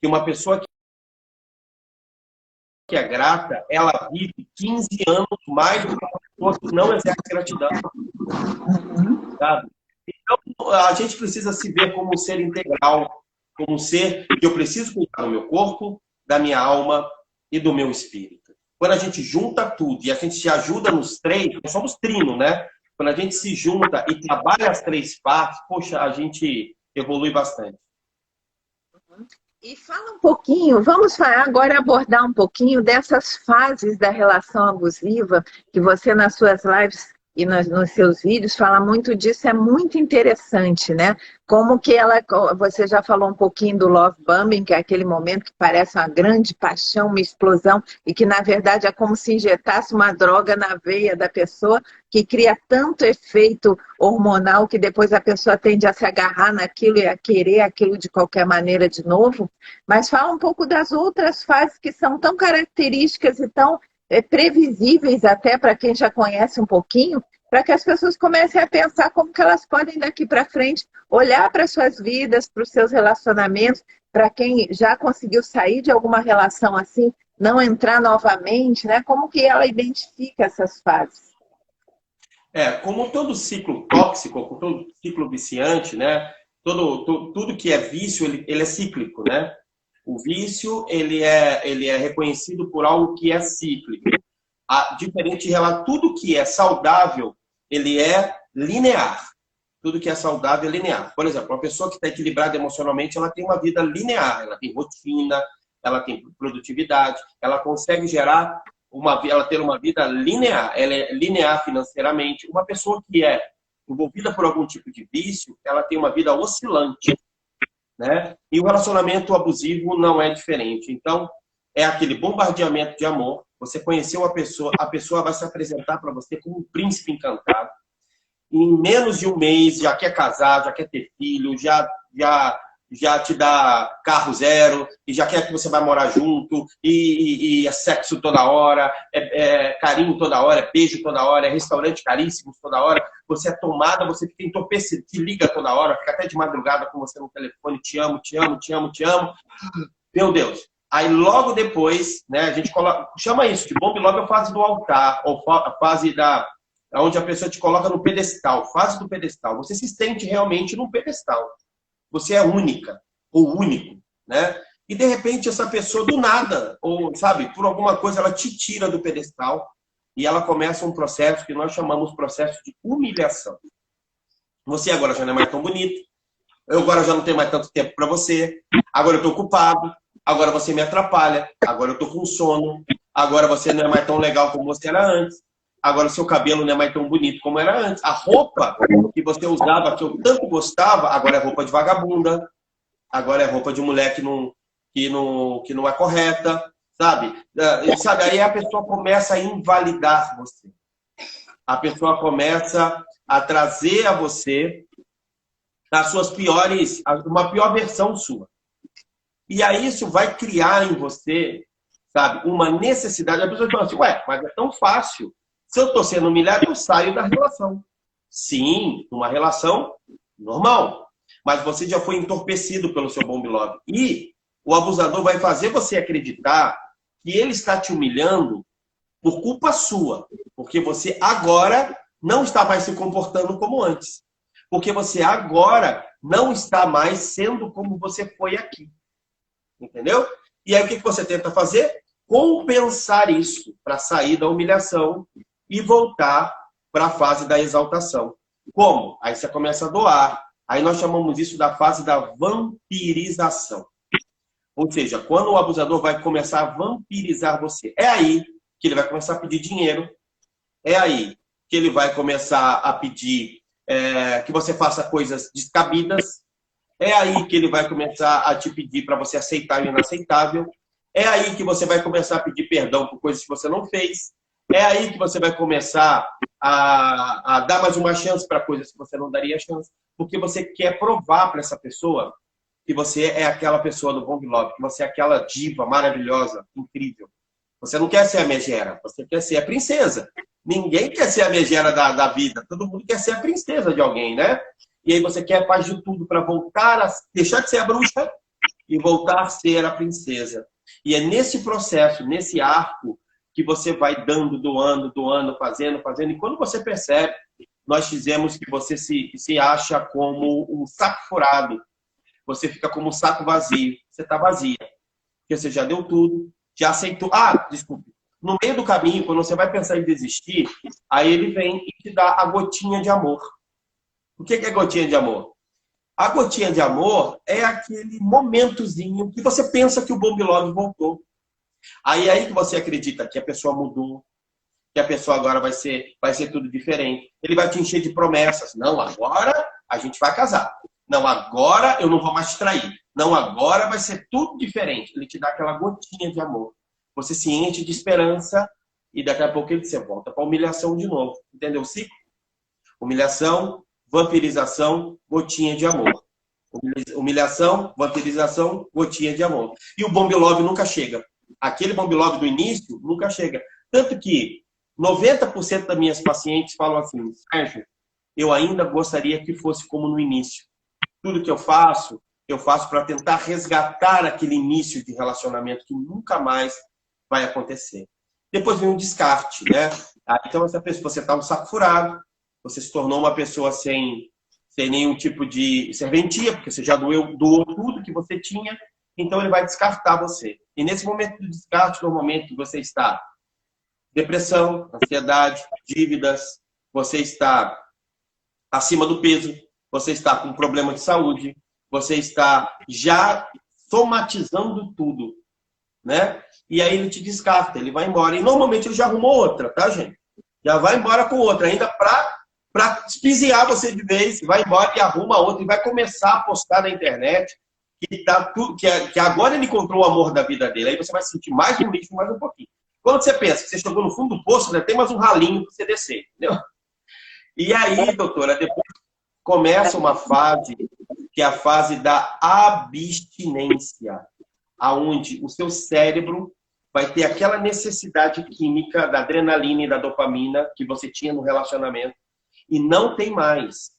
Uma pessoa que é grata, ela vive 15 anos mais do que uma pessoa que não exerce gratidão. Sabe? Então, a gente precisa se ver como um ser integral, como um ser que eu preciso cuidar do meu corpo, da minha alma e do meu espírito. Quando a gente junta tudo e a gente se ajuda nos três, nós somos trino, né? Quando a gente se junta e trabalha as três partes, poxa, a gente evolui bastante. E fala um pouquinho, vamos agora abordar um pouquinho dessas fases da relação abusiva, que você nas suas lives e nos seus vídeos fala muito disso, é muito interessante, né? Como que você já falou um pouquinho do love bombing, que é aquele momento que parece uma grande paixão, uma explosão, e que na verdade é como se injetasse uma droga na veia da pessoa, que cria tanto efeito hormonal que depois a pessoa tende a se agarrar naquilo e a querer aquilo de qualquer maneira de novo. Mas fala um pouco das outras fases que são tão características e tão previsíveis até para quem já conhece um pouquinho, para que as pessoas comecem a pensar como que elas podem daqui para frente olhar para suas vidas, para os seus relacionamentos, para quem já conseguiu sair de alguma relação assim, não entrar novamente, né? Como que ela identifica essas fases? Como todo ciclo tóxico, como todo ciclo viciante, né? Tudo que é vício, ele é cíclico, né? O vício, ele é reconhecido por algo que é cíclico. Diferente de tudo que é saudável, ele é linear. Tudo que é saudável é linear. Por exemplo, uma pessoa que está equilibrada emocionalmente, ela tem uma vida linear. Ela tem rotina, ela tem produtividade, ela consegue gerar ela ter uma vida linear. Ela é linear financeiramente. Uma pessoa que é envolvida por algum tipo de vício, ela tem uma vida oscilante. Né? E o relacionamento abusivo não é diferente. Então, é aquele bombardeamento de amor. Você conheceu a pessoa vai se apresentar para você como um príncipe encantado. E em menos de um mês, já quer casar, já quer ter filho, já te dá carro zero, e já quer que você vai morar junto, e é sexo toda hora, carinho toda hora, é beijo toda hora, é restaurante caríssimo toda hora, você é tomada, você fica entorpecido, te liga toda hora, fica até de madrugada com você no telefone, te amo, te amo, te amo, te amo. Meu Deus. Aí logo depois, né, a gente chama isso de bomba, e logo a fase do altar, ou a fase onde a pessoa te coloca no pedestal, fase do pedestal. Você se sente realmente num pedestal. Você é única, ou único, né? E de repente essa pessoa do nada, ou sabe, por alguma coisa ela te tira do pedestal e ela começa um processo que nós chamamos de processo de humilhação. Você agora já não é mais tão bonito, Eu agora já não tenho mais tanto tempo para você. Agora eu estou ocupado. Agora você me atrapalha. Agora eu estou com sono. Agora você não é mais tão legal como você era antes. Agora o seu cabelo não é mais tão bonito como era antes. A roupa que você usava, que eu tanto gostava, agora é roupa de vagabunda. Agora é roupa de mulher que não é correta, sabe? Sabe? Aí a pessoa começa a invalidar você. A pessoa começa a trazer a você as suas piores, uma pior versão sua. E aí isso vai criar em você, sabe, uma necessidade. A pessoa fala assim, ué, mas é tão fácil. Se eu estou sendo humilhado, eu saio da relação. Sim, uma relação normal. Mas você já foi entorpecido pelo seu Bomb Love. E o abusador vai fazer você acreditar que ele está te humilhando por culpa sua. Porque você agora não está mais se comportando como antes. Porque você agora não está mais sendo como você foi aqui. Entendeu? E aí o que você tenta fazer? Compensar isso para sair da humilhação e voltar para a fase da exaltação. Como? Aí você começa a doar. Aí nós chamamos isso da fase da vampirização. Ou seja, quando o abusador vai começar a vampirizar você, é aí que ele vai começar a pedir dinheiro. É aí que ele vai começar a pedir que você faça coisas descabidas. É aí que ele vai começar a te pedir para você aceitar o inaceitável. É aí que você vai começar a pedir perdão por coisas que você não fez. É aí que você vai começar a dar mais uma chance para coisas que você não daria chance. Porque você quer provar para essa pessoa que você é aquela pessoa do Bomb Love, que você é aquela diva maravilhosa, incrível. Você não quer ser a megera, você quer ser a princesa. Ninguém quer ser a megera da vida. Todo mundo quer ser a princesa de alguém, né? E aí você quer faz de tudo para voltar a deixar de ser a bruxa e voltar a ser a princesa. E é nesse processo, nesse arco, que você vai dando, doando, fazendo. E quando você percebe, nós fizemos que você se acha como um saco furado. Você fica como um saco vazio. Você está vazia. Porque você já deu tudo, já aceitou. Ah, desculpe. No meio do caminho, quando você vai pensar em desistir, aí ele vem e te dá a gotinha de amor. O que é gotinha de amor? A gotinha de amor é aquele momentozinho que você pensa que o Bomb Love voltou. Aí que você acredita que a pessoa mudou, que a pessoa agora vai ser tudo diferente. Ele vai te encher de promessas. Não, agora a gente vai casar. Não, agora eu não vou mais te trair. Não, agora vai ser tudo diferente. Ele te dá aquela gotinha de amor. Você se enche de esperança e daqui a pouco você volta para a humilhação de novo. Entendeu o ciclo? Humilhação, vampirização, gotinha de amor. Humilhação, vampirização, gotinha de amor. E o Bomb Love nunca chega. Aquele Bomb Love do início nunca chega. Tanto que 90% das minhas pacientes falam assim, Sérgio, eu ainda gostaria que fosse como no início. Tudo que eu faço para tentar resgatar aquele início de relacionamento que nunca mais vai acontecer. Depois vem um descarte, né? Então, essa pessoa, você está um saco furado, você se tornou uma pessoa sem nenhum tipo de serventia, porque você já doou tudo que você tinha, então ele vai descartar você. E nesse momento do descarte, normalmente você está depressão, ansiedade, dívidas, você está acima do peso, você está com problema de saúde, você está já somatizando tudo, né? E aí ele te descarta, ele vai embora. E normalmente ele já arrumou outra, tá, gente? Já vai embora com outra, ainda para espiziar você de vez, vai embora e arruma outra e vai começar a postar na internet que agora ele encontrou o amor da vida dele. Aí você vai sentir mais um lixo, mais um pouquinho. Quando você pensa que você chegou no fundo do poço, né, tem mais um ralinho para você descer, entendeu? E aí, doutora, depois começa uma fase, que é a fase da abstinência, aonde o seu cérebro vai ter aquela necessidade química da adrenalina e da dopamina que você tinha no relacionamento e não tem mais.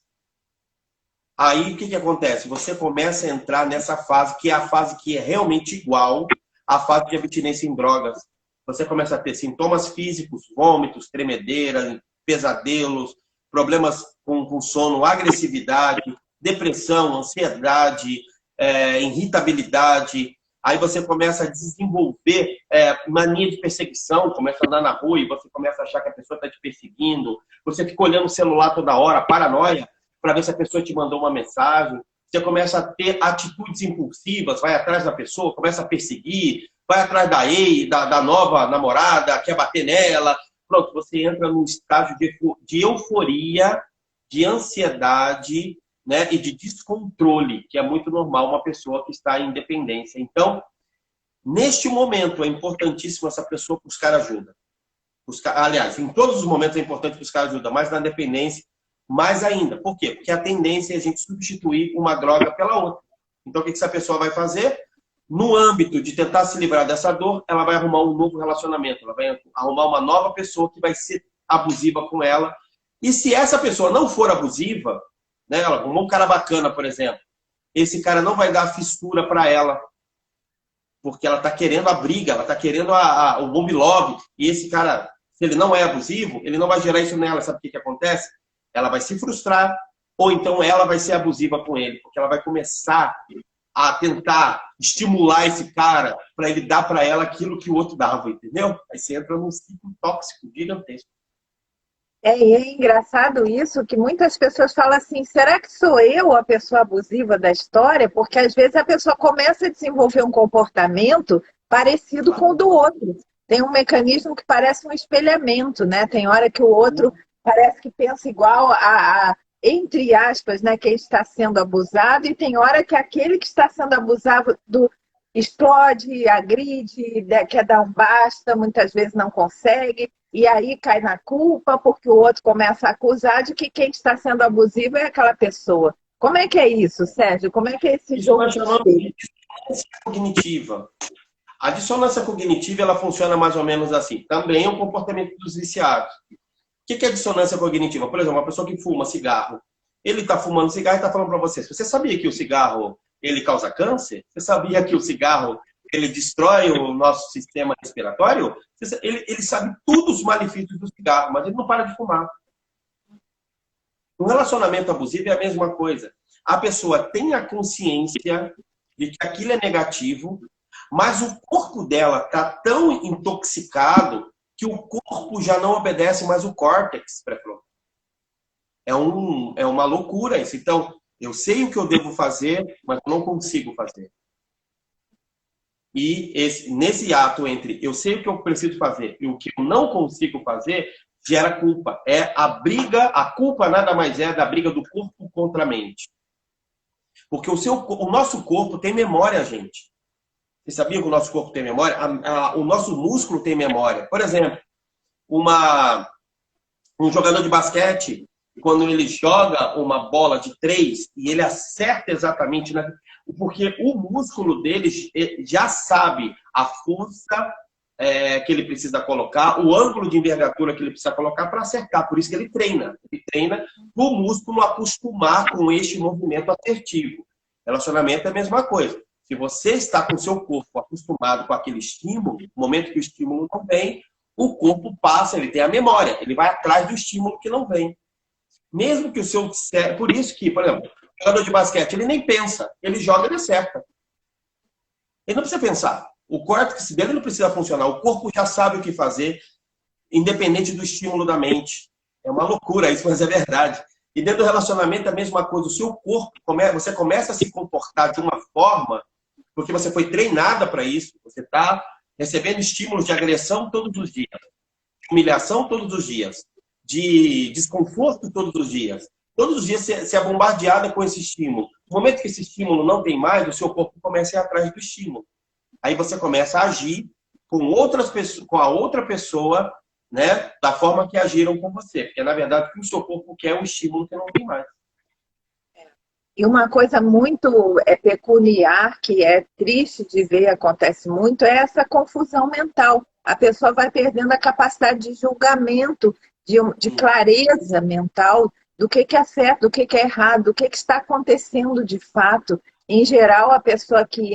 Aí o que acontece? Você começa a entrar nessa fase, que é a fase que é realmente igual à fase de abstinência em drogas. Você começa a ter sintomas físicos, vômitos, tremedeira, pesadelos, problemas com sono, agressividade, depressão, ansiedade, irritabilidade. Aí você começa a desenvolver mania de perseguição, começa a andar na rua e você começa a achar que a pessoa está te perseguindo. Você fica olhando o celular toda hora, paranoia, para ver se a pessoa te mandou uma mensagem. você começa a ter atitudes impulsivas, vai atrás da pessoa, começa a perseguir, vai atrás da nova namorada, quer bater nela. Pronto, você entra num estágio de euforia, de ansiedade, né, e de descontrole, que é muito normal uma pessoa que está em dependência. Então, neste momento, é importantíssimo essa pessoa buscar ajuda. Aliás, em todos os momentos é importante buscar ajuda, mas na dependência, mais ainda. Por quê? Porque a tendência é a gente substituir uma droga pela outra. Então, o que essa pessoa vai fazer? No âmbito de tentar se livrar dessa dor, ela vai arrumar um novo relacionamento, ela vai arrumar uma nova pessoa que vai ser abusiva com ela. E se essa pessoa não for abusiva, né, ela arrumou um cara bacana, por exemplo, esse cara não vai dar fissura para ela, porque ela está querendo a briga, ela está querendo o Bomb Love, e esse cara, se ele não é abusivo, ele não vai gerar isso nela. Sabe o que acontece? Ela vai se frustrar, ou então ela vai ser abusiva com ele, porque ela vai começar a tentar estimular esse cara para ele dar para ela aquilo que o outro dava, entendeu? Aí você entra num ciclo tóxico gigantesco. E é engraçado isso, que muitas pessoas falam assim, será que sou eu a pessoa abusiva da história? Porque às vezes a pessoa começa a desenvolver um comportamento parecido com o do outro. Tem um mecanismo que parece um espelhamento, né? Tem hora que o outro parece que pensa igual entre aspas, né, quem está sendo abusado, e tem hora que aquele que está sendo abusado explode, agride, quer dar um basta, muitas vezes não consegue, e aí cai na culpa, porque o outro começa a acusar de que quem está sendo abusivo é aquela pessoa. Como é que é isso, Sérgio? Como é que é esse jogo? Nós chamamos de dissonância cognitiva. A dissonância cognitiva, ela funciona mais ou menos assim. Também é um comportamento dos viciados. O que é dissonância cognitiva? Por exemplo, uma pessoa que fuma cigarro. Ele está fumando cigarro e está falando para você. Você sabia que o cigarro ele causa câncer? Você sabia que o cigarro ele destrói o nosso sistema respiratório? Ele sabe todos os malefícios do cigarro, mas ele não para de fumar. No relacionamento abusivo é a mesma coisa. A pessoa tem a consciência de que aquilo é negativo, mas o corpo dela está tão intoxicado que o corpo já não obedece mais o córtex pré-frontal. É uma loucura isso. Então, eu sei o que eu devo fazer, mas eu não consigo fazer. E nesse ato entre eu sei o que eu preciso fazer e o que eu não consigo fazer, gera culpa. É a briga, a culpa nada mais é da briga do corpo contra a mente. Porque o nosso corpo tem memória, gente. Você sabia que o nosso corpo tem memória? O nosso músculo tem memória. Por exemplo, um jogador de basquete, quando ele joga uma bola de 3 e ele acerta exatamente, né? Porque o músculo dele já sabe a força que ele precisa colocar, o ângulo de envergadura que ele precisa colocar para acertar. Por isso que ele treina. Ele treina o músculo acostumar com este movimento assertivo. Relacionamento é a mesma coisa. Se você está com o seu corpo acostumado com aquele estímulo, no momento que o estímulo não vem, o corpo passa, ele tem a memória, ele vai atrás do estímulo que não vem. Mesmo que o seu cérebro... Por isso que, por exemplo, o jogador de basquete, ele nem pensa, ele joga, ele acerta. Ele não precisa pensar. O córtex dele não precisa funcionar, o corpo já sabe o que fazer, independente do estímulo da mente. É uma loucura isso, mas é verdade. E dentro do relacionamento é a mesma coisa. O seu corpo, você começa a se comportar de uma forma, porque você foi treinada para isso. Você está recebendo estímulos de agressão todos os dias, de humilhação todos os dias, de desconforto todos os dias. Todos os dias você é bombardeada com esse estímulo. No momento que esse estímulo não tem mais, o seu corpo começa a ir atrás do estímulo. Aí você começa a agir com outras pessoas, com a outra pessoa, né, da forma que agiram com você. Porque, na verdade, o que o seu corpo quer é um estímulo que não tem mais. E uma coisa muito peculiar, que é triste de ver, acontece muito, é essa confusão mental. A pessoa vai perdendo a capacidade de julgamento, de clareza mental do que é certo, do que é errado, do que está acontecendo de fato. Em geral, a pessoa que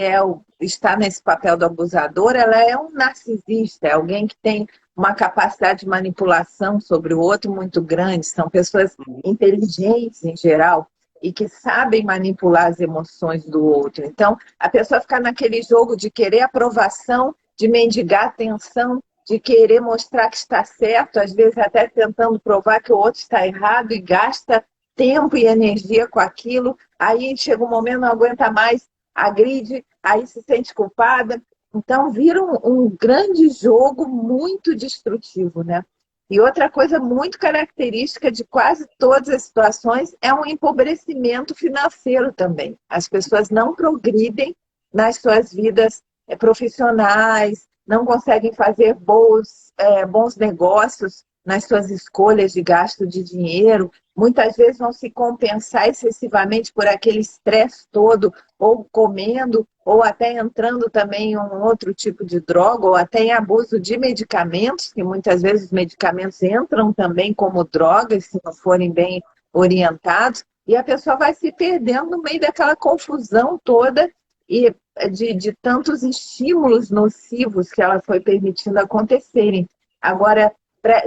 está nesse papel do abusador, ela é um narcisista, é alguém que tem uma capacidade de manipulação sobre o outro muito grande. São pessoas inteligentes, em geral, e que sabem manipular as emoções do outro. Então, a pessoa fica naquele jogo de querer aprovação, de mendigar atenção, de querer mostrar que está certo, às vezes até tentando provar que o outro está errado, e gasta tempo e energia com aquilo. aí chega um momento, não aguenta mais, agride, aí se sente culpada. Então, vira um grande jogo muito destrutivo, né? E outra coisa muito característica de quase todas as situações é um empobrecimento financeiro também. As pessoas não progridem nas suas vidas profissionais, não conseguem fazer bons negócios nas suas escolhas de gasto de dinheiro, muitas vezes vão se compensar excessivamente por aquele estresse todo, ou comendo, ou até entrando também em um outro tipo de droga, ou até em abuso de medicamentos, que muitas vezes os medicamentos entram também como drogas, se não forem bem orientados, e a pessoa vai se perdendo no meio daquela confusão toda e de tantos estímulos nocivos que ela foi permitindo acontecerem. Agora,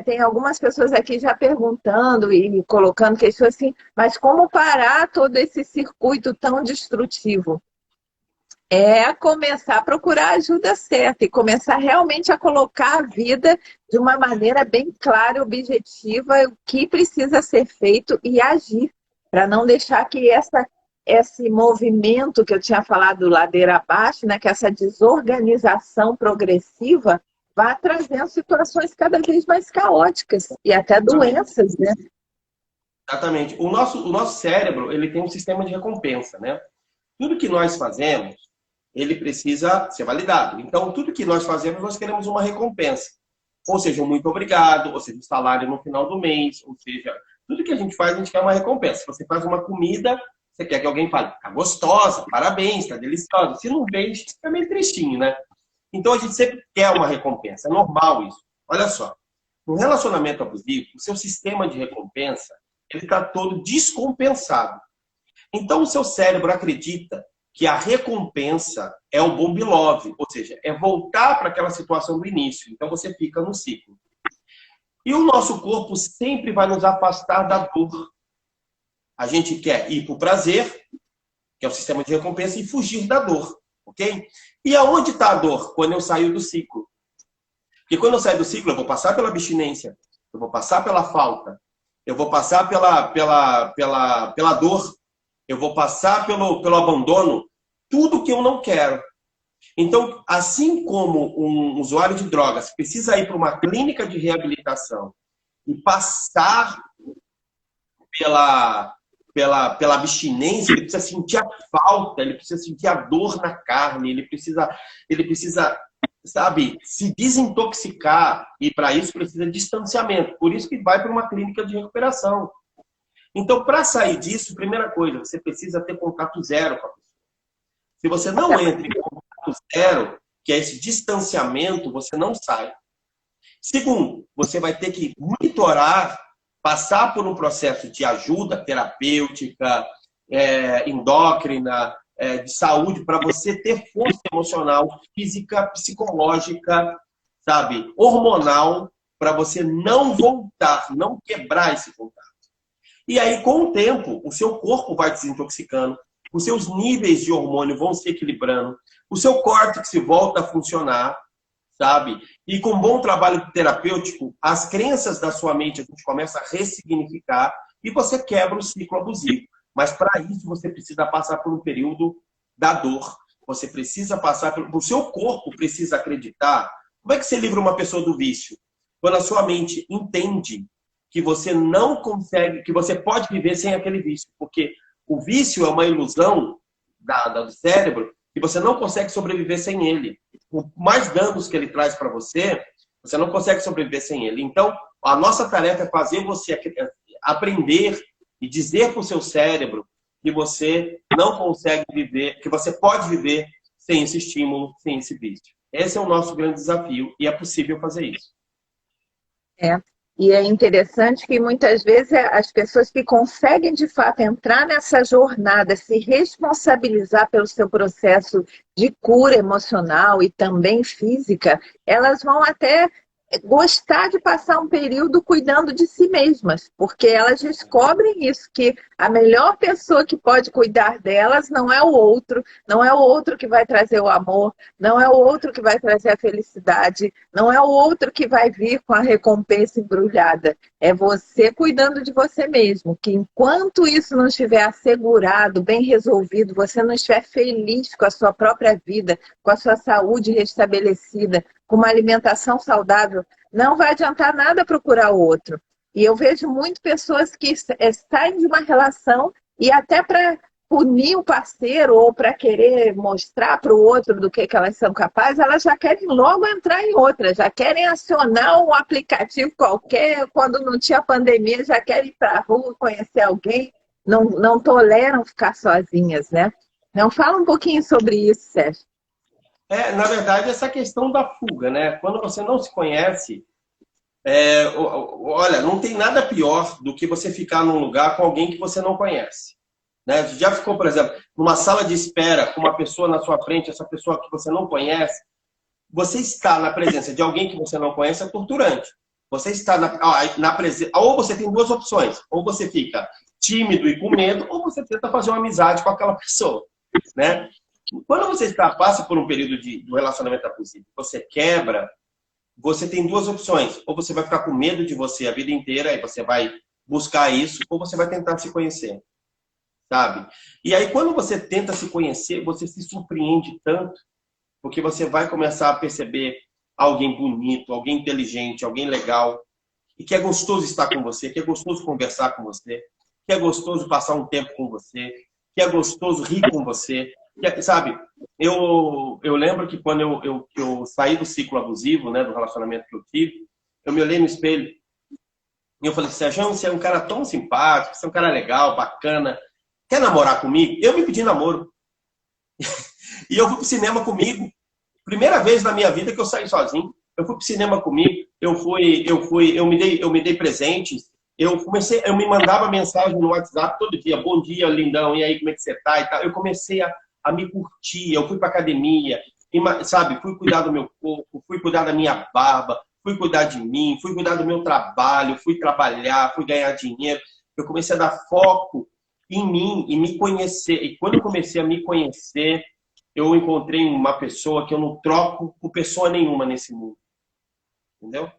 tem algumas pessoas aqui já perguntando e colocando questões assim, mas como parar todo esse circuito tão destrutivo? É começar a procurar a ajuda certa e começar realmente a colocar a vida de uma maneira bem clara e objetiva, o que precisa ser feito e agir, para não deixar que esse movimento que eu tinha falado ladeira abaixo, né, que essa desorganização progressiva vá trazendo situações cada vez mais caóticas e até doenças, né? Exatamente. O nosso cérebro, ele tem um sistema de recompensa, né? Tudo que nós fazemos, ele precisa ser validado. Então, tudo que nós fazemos, nós queremos uma recompensa. Ou seja, um muito obrigado, ou seja, um salário no final do mês, ou seja, tudo que a gente faz, a gente quer uma recompensa. Se você faz uma comida, você quer que alguém fale, tá gostosa, parabéns, tá deliciosa. Se não vê, a gente fica meio tristinho, né? Então, a gente sempre quer uma recompensa. É normal isso. Olha só, no relacionamento abusivo, o seu sistema de recompensa, ele está todo descompensado. Então, o seu cérebro acredita que a recompensa é o Bom Love, ou seja, é voltar para aquela situação do início. Então, você fica no ciclo. E o nosso corpo sempre vai nos afastar da dor. A gente quer ir para o prazer, que é o sistema de recompensa, e fugir da dor. Ok? E aonde está a dor? Quando eu saio do ciclo. Porque quando eu saio do ciclo, eu vou passar pela abstinência, eu vou passar pela falta, eu vou passar pela dor, eu vou passar pelo abandono, tudo que eu não quero. Então, assim como um usuário de drogas precisa ir para uma clínica de reabilitação e passar pela abstinência, ele precisa sentir a falta, ele precisa sentir a dor na carne, ele precisa, sabe, se desintoxicar, e para isso precisa de distanciamento. Por isso que vai para uma clínica de recuperação. Então, para sair disso, primeira coisa, você precisa ter contato zero com a pessoa. Se você não entra em contato zero, que é esse distanciamento, você não sai. Segundo, você vai ter que monitorar, passar por um processo de ajuda terapêutica, endócrina, de saúde, para você ter força emocional, física, psicológica, sabe, hormonal, para você não voltar, não quebrar esse contato. E aí, com o tempo, o seu corpo vai desintoxicando, os seus níveis de hormônio vão se equilibrando, o seu córtex volta a funcionar, sabe? E com um bom trabalho terapêutico, as crenças da sua mente a gente começa a ressignificar e você quebra o ciclo abusivo. Mas para isso você precisa passar por um período da dor. Você precisa passar pelo... O seu corpo precisa acreditar. Como é que você livra uma pessoa do vício? Quando a sua mente entende que você não consegue, que você pode viver sem aquele vício. Porque o vício é uma ilusão do cérebro que você não consegue sobreviver sem ele. Por mais danos que ele traz para você, você não consegue sobreviver sem ele. Então, a nossa tarefa é fazer você aprender e dizer para o seu cérebro que você não consegue viver, que você pode viver sem esse estímulo, sem esse vício. Esse é o nosso grande desafio e é possível fazer isso. E é interessante que muitas vezes as pessoas que conseguem de fato entrar nessa jornada, se responsabilizar pelo seu processo de cura emocional e também física, elas vão até gostar de passar um período cuidando de si mesmas, porque elas descobrem isso, que a melhor pessoa que pode cuidar delas não é o outro, não é o outro que vai trazer o amor, não é o outro que vai trazer a felicidade, não é o outro que vai vir com a recompensa embrulhada. É você cuidando de você mesmo, que enquanto isso não estiver assegurado, bem resolvido, você não estiver feliz com a sua própria vida, com a sua saúde restabelecida, com uma alimentação saudável, não vai adiantar nada procurar o outro. E eu vejo muito pessoas que saem de uma relação e até para punir o parceiro ou para querer mostrar para o outro do que elas são capazes, elas já querem logo entrar em outra, já querem acionar um aplicativo qualquer, quando não tinha pandemia, já querem ir para a rua conhecer alguém, não toleram ficar sozinhas, né? Então, fala um pouquinho sobre isso, Sérgio. Na verdade, essa questão da fuga, né? Quando você não se conhece, olha, não tem nada pior do que você ficar num lugar com alguém que você não conhece. Né? Já ficou, por exemplo, numa sala de espera com uma pessoa na sua frente, essa pessoa que você não conhece, você está na presença de alguém que você não conhece é torturante. Você está na presença... Ou você tem duas opções. Ou você fica tímido e com medo, ou você tenta fazer uma amizade com aquela pessoa. Né? Quando você passa por um período do relacionamento abusivo, você quebra, você tem duas opções. Ou você vai ficar com medo de você a vida inteira, e você vai buscar isso, ou você vai tentar se conhecer. Sabe? E aí, quando você tenta se conhecer, você se surpreende tanto, porque você vai começar a perceber alguém bonito, alguém inteligente, alguém legal, e que é gostoso estar com você, que é gostoso conversar com você, que é gostoso passar um tempo com você, que é gostoso rir com você. Sabe, eu lembro que quando eu saí do ciclo abusivo, né, do relacionamento que eu tive, eu me olhei no espelho e eu falei, Sérgio, você é um cara tão simpático, você é um cara legal, bacana, quer namorar comigo? Eu me pedi namoro. E eu fui pro cinema comigo. Primeira vez na minha vida que eu saí sozinho. Eu fui pro cinema comigo, eu me dei presentes, eu me mandava mensagem no WhatsApp todo dia, bom dia, lindão, e aí, como é que você tá? E tal. Eu comecei a me curtir, eu fui pra academia, sabe, fui cuidar do meu corpo, fui cuidar da minha barba, fui cuidar de mim, fui cuidar do meu trabalho, fui trabalhar, fui ganhar dinheiro. Eu comecei a dar foco em mim e me conhecer. E quando eu comecei a me conhecer, eu encontrei uma pessoa que eu não troco por pessoa nenhuma nesse mundo. Entendeu?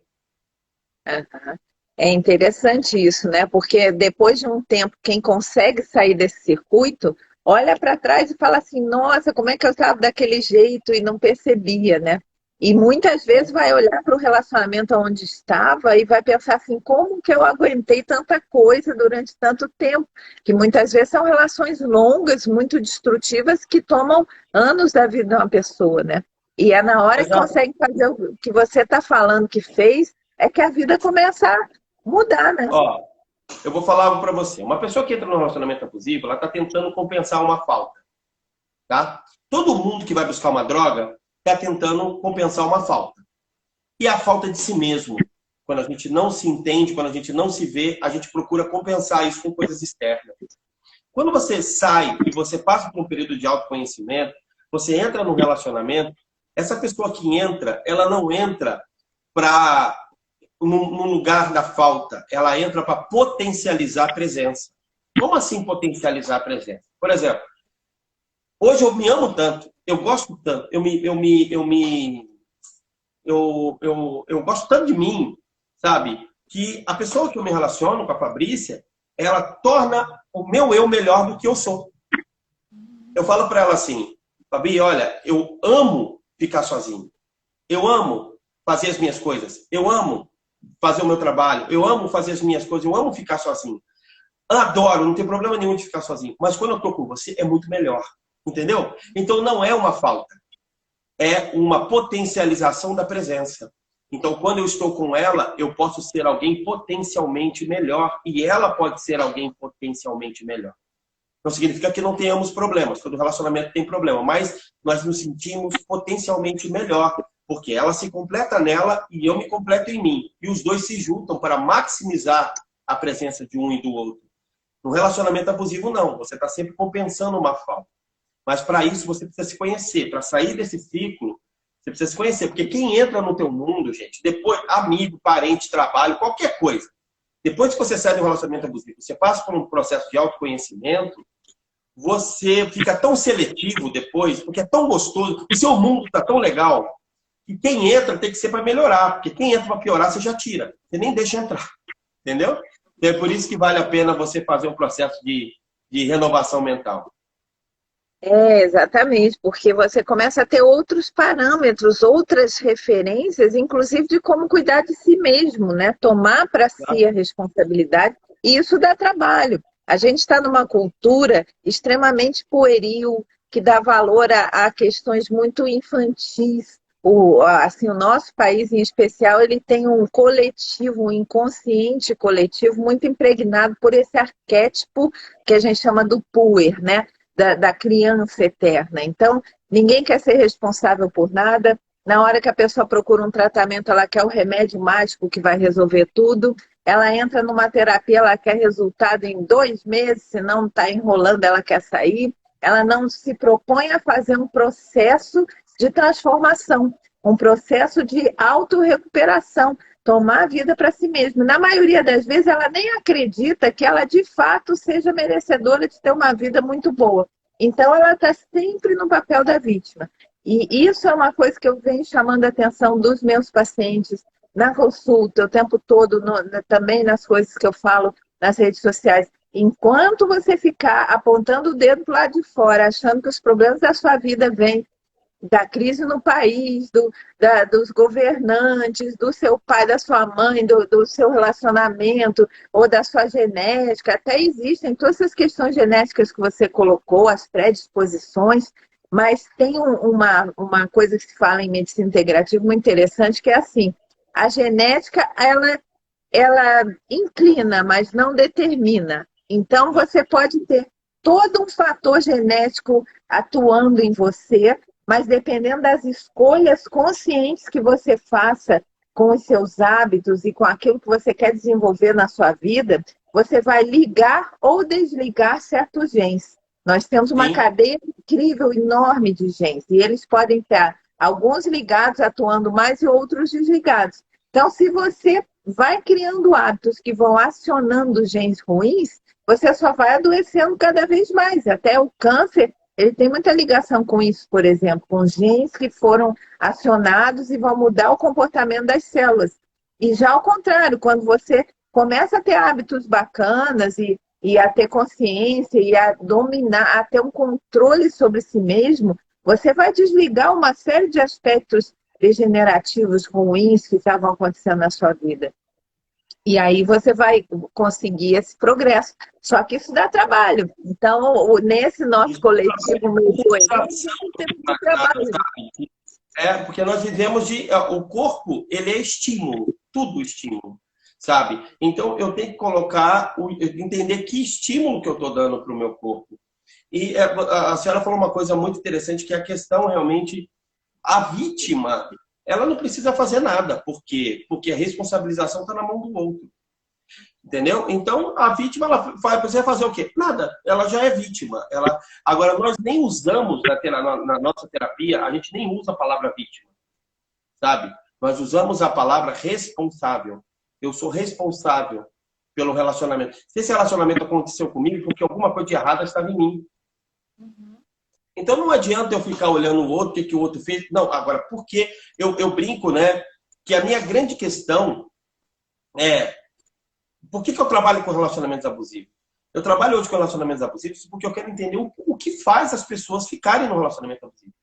Uhum. É interessante isso, né? Porque depois de um tempo, quem consegue sair desse circuito, olha para trás e fala assim, nossa, como é que eu estava daquele jeito e não percebia, né? E muitas vezes vai olhar para o relacionamento onde estava e vai pensar assim, como que eu aguentei tanta coisa durante tanto tempo? Que muitas vezes são relações longas, muito destrutivas, que tomam anos da vida de uma pessoa, né? E é na hora que Exato. consegue fazer o que você está falando que fez, é que a vida começa a mudar, né? Ó, eu vou falar algo para você. Uma pessoa que entra no relacionamento abusivo, ela está tentando compensar uma falta. Tá? Todo mundo que vai buscar uma droga está tentando compensar uma falta. E a falta de si mesmo. Quando a gente não se entende, quando a gente não se vê, a gente procura compensar isso com coisas externas. Quando você sai e você passa por um período de autoconhecimento, você entra num relacionamento, essa pessoa que entra, ela não entra no lugar da falta, ela entra para potencializar a presença. Como assim potencializar a presença? Por exemplo, hoje eu me amo tanto, eu gosto tanto, eu gosto tanto de mim, sabe? Que a pessoa que eu me relaciono com a Fabrícia, ela torna o meu eu melhor do que eu sou. Eu falo para ela assim, Fabi, olha, eu amo ficar sozinho. Eu amo fazer as minhas coisas. Eu amo fazer o meu trabalho. Eu amo fazer as minhas coisas. Eu amo ficar sozinho. Adoro, não tem problema nenhum de ficar sozinho. Mas quando eu tô com você, é muito melhor. Entendeu? Então não é uma falta. É uma potencialização da presença. Então, quando eu estou com ela, eu posso ser alguém potencialmente melhor. E ela pode ser alguém potencialmente melhor. Não significa que não tenhamos problemas. Todo relacionamento tem problema. Mas nós nos sentimos potencialmente melhor. Porque ela se completa nela e eu me completo em mim. E os dois se juntam para maximizar a presença de um e do outro. No relacionamento abusivo, não. Você está sempre compensando uma falta. Mas para isso você precisa se conhecer. Para sair desse ciclo, Você precisa se conhecer, porque quem entra no teu mundo, gente, depois, amigo, parente, trabalho, qualquer coisa, depois que você sai do relacionamento abusivo, você passa por um processo de autoconhecimento, você fica tão seletivo depois, porque é tão gostoso, o seu mundo está tão legal, que quem entra tem que ser para melhorar, porque quem entra para piorar, você já tira, você nem deixa entrar, entendeu? Então, é por isso que vale a pena você fazer um processo de renovação mental. É, exatamente, porque você começa a ter outros parâmetros, outras referências, inclusive de como cuidar de si mesmo, né? Tomar para si a responsabilidade, e isso dá trabalho. A gente está numa cultura extremamente pueril, que dá valor a questões muito infantis. O nosso país, em especial, ele tem um coletivo, um inconsciente coletivo muito impregnado por esse arquétipo que a gente chama do puer, né? Da criança eterna. Então, ninguém quer ser responsável por nada. Na hora que a pessoa procura um tratamento, ela quer o remédio mágico que vai resolver tudo. Ela entra numa terapia, ela quer resultado em 2 meses, se não está enrolando, ela quer sair. Ela não se propõe a fazer um processo de transformação, um processo de autorrecuperação, tomar a vida para si mesma. Na maioria das vezes, ela nem acredita que ela, de fato, seja merecedora de ter uma vida muito boa. Então, ela está sempre no papel da vítima. E isso é uma coisa que eu venho chamando a atenção dos meus pacientes na consulta, o tempo todo, também nas coisas que eu falo nas redes sociais. Enquanto você ficar apontando o dedo para o lado de fora, achando que os problemas da sua vida vêm da crise no país, dos governantes, do seu pai, da sua mãe, do seu relacionamento ou da sua genética, até existem todas essas questões genéticas que você colocou, as predisposições, mas tem uma coisa que se fala em medicina integrativa muito interessante, que é assim, a genética, ela inclina, mas não determina. Então, você pode ter todo um fator genético atuando em você, mas dependendo das escolhas conscientes que você faça com os seus hábitos e com aquilo que você quer desenvolver na sua vida, você vai ligar ou desligar certos genes. Nós temos uma cadeia incrível, enorme de genes, e eles podem ter alguns ligados atuando mais e outros desligados. Então, se você vai criando hábitos que vão acionando genes ruins, você só vai adoecendo cada vez mais. Até o câncer, ele tem muita ligação com isso, por exemplo, com genes que foram acionados e vão mudar o comportamento das células. E já ao contrário, quando você começa a ter hábitos bacanas e a ter consciência e a dominar, a ter um controle sobre si mesmo, você vai desligar uma série de aspectos degenerativos ruins que estavam acontecendo na sua vida. E aí você vai conseguir esse progresso. Só que isso dá trabalho. Então, nesse nosso coletivo, tem muito trabalho. Porque nós vivemos o corpo, ele é estímulo, tudo estímulo, sabe? Então, eu tenho que entender que estímulo que eu estou dando para o meu corpo. E a senhora falou uma coisa muito interessante, que é a questão realmente, a vítima, ela não precisa fazer nada. Por quê? Porque a responsabilização está na mão do outro. Entendeu? Então, a vítima, ela precisa fazer o quê? Nada. Ela já é vítima. Agora, nós nem usamos, na nossa terapia, a gente nem usa a palavra vítima. Sabe? Nós usamos a palavra responsável. Eu sou responsável pelo relacionamento. Se esse relacionamento aconteceu comigo, porque alguma coisa de errada estava em mim. Então não adianta eu ficar olhando o outro, o que o outro fez. Não, agora, porque eu brinco, né? Que a minha grande questão é por que eu trabalho com relacionamentos abusivos? Eu trabalho hoje com relacionamentos abusivos porque eu quero entender o que faz as pessoas ficarem no relacionamento abusivo.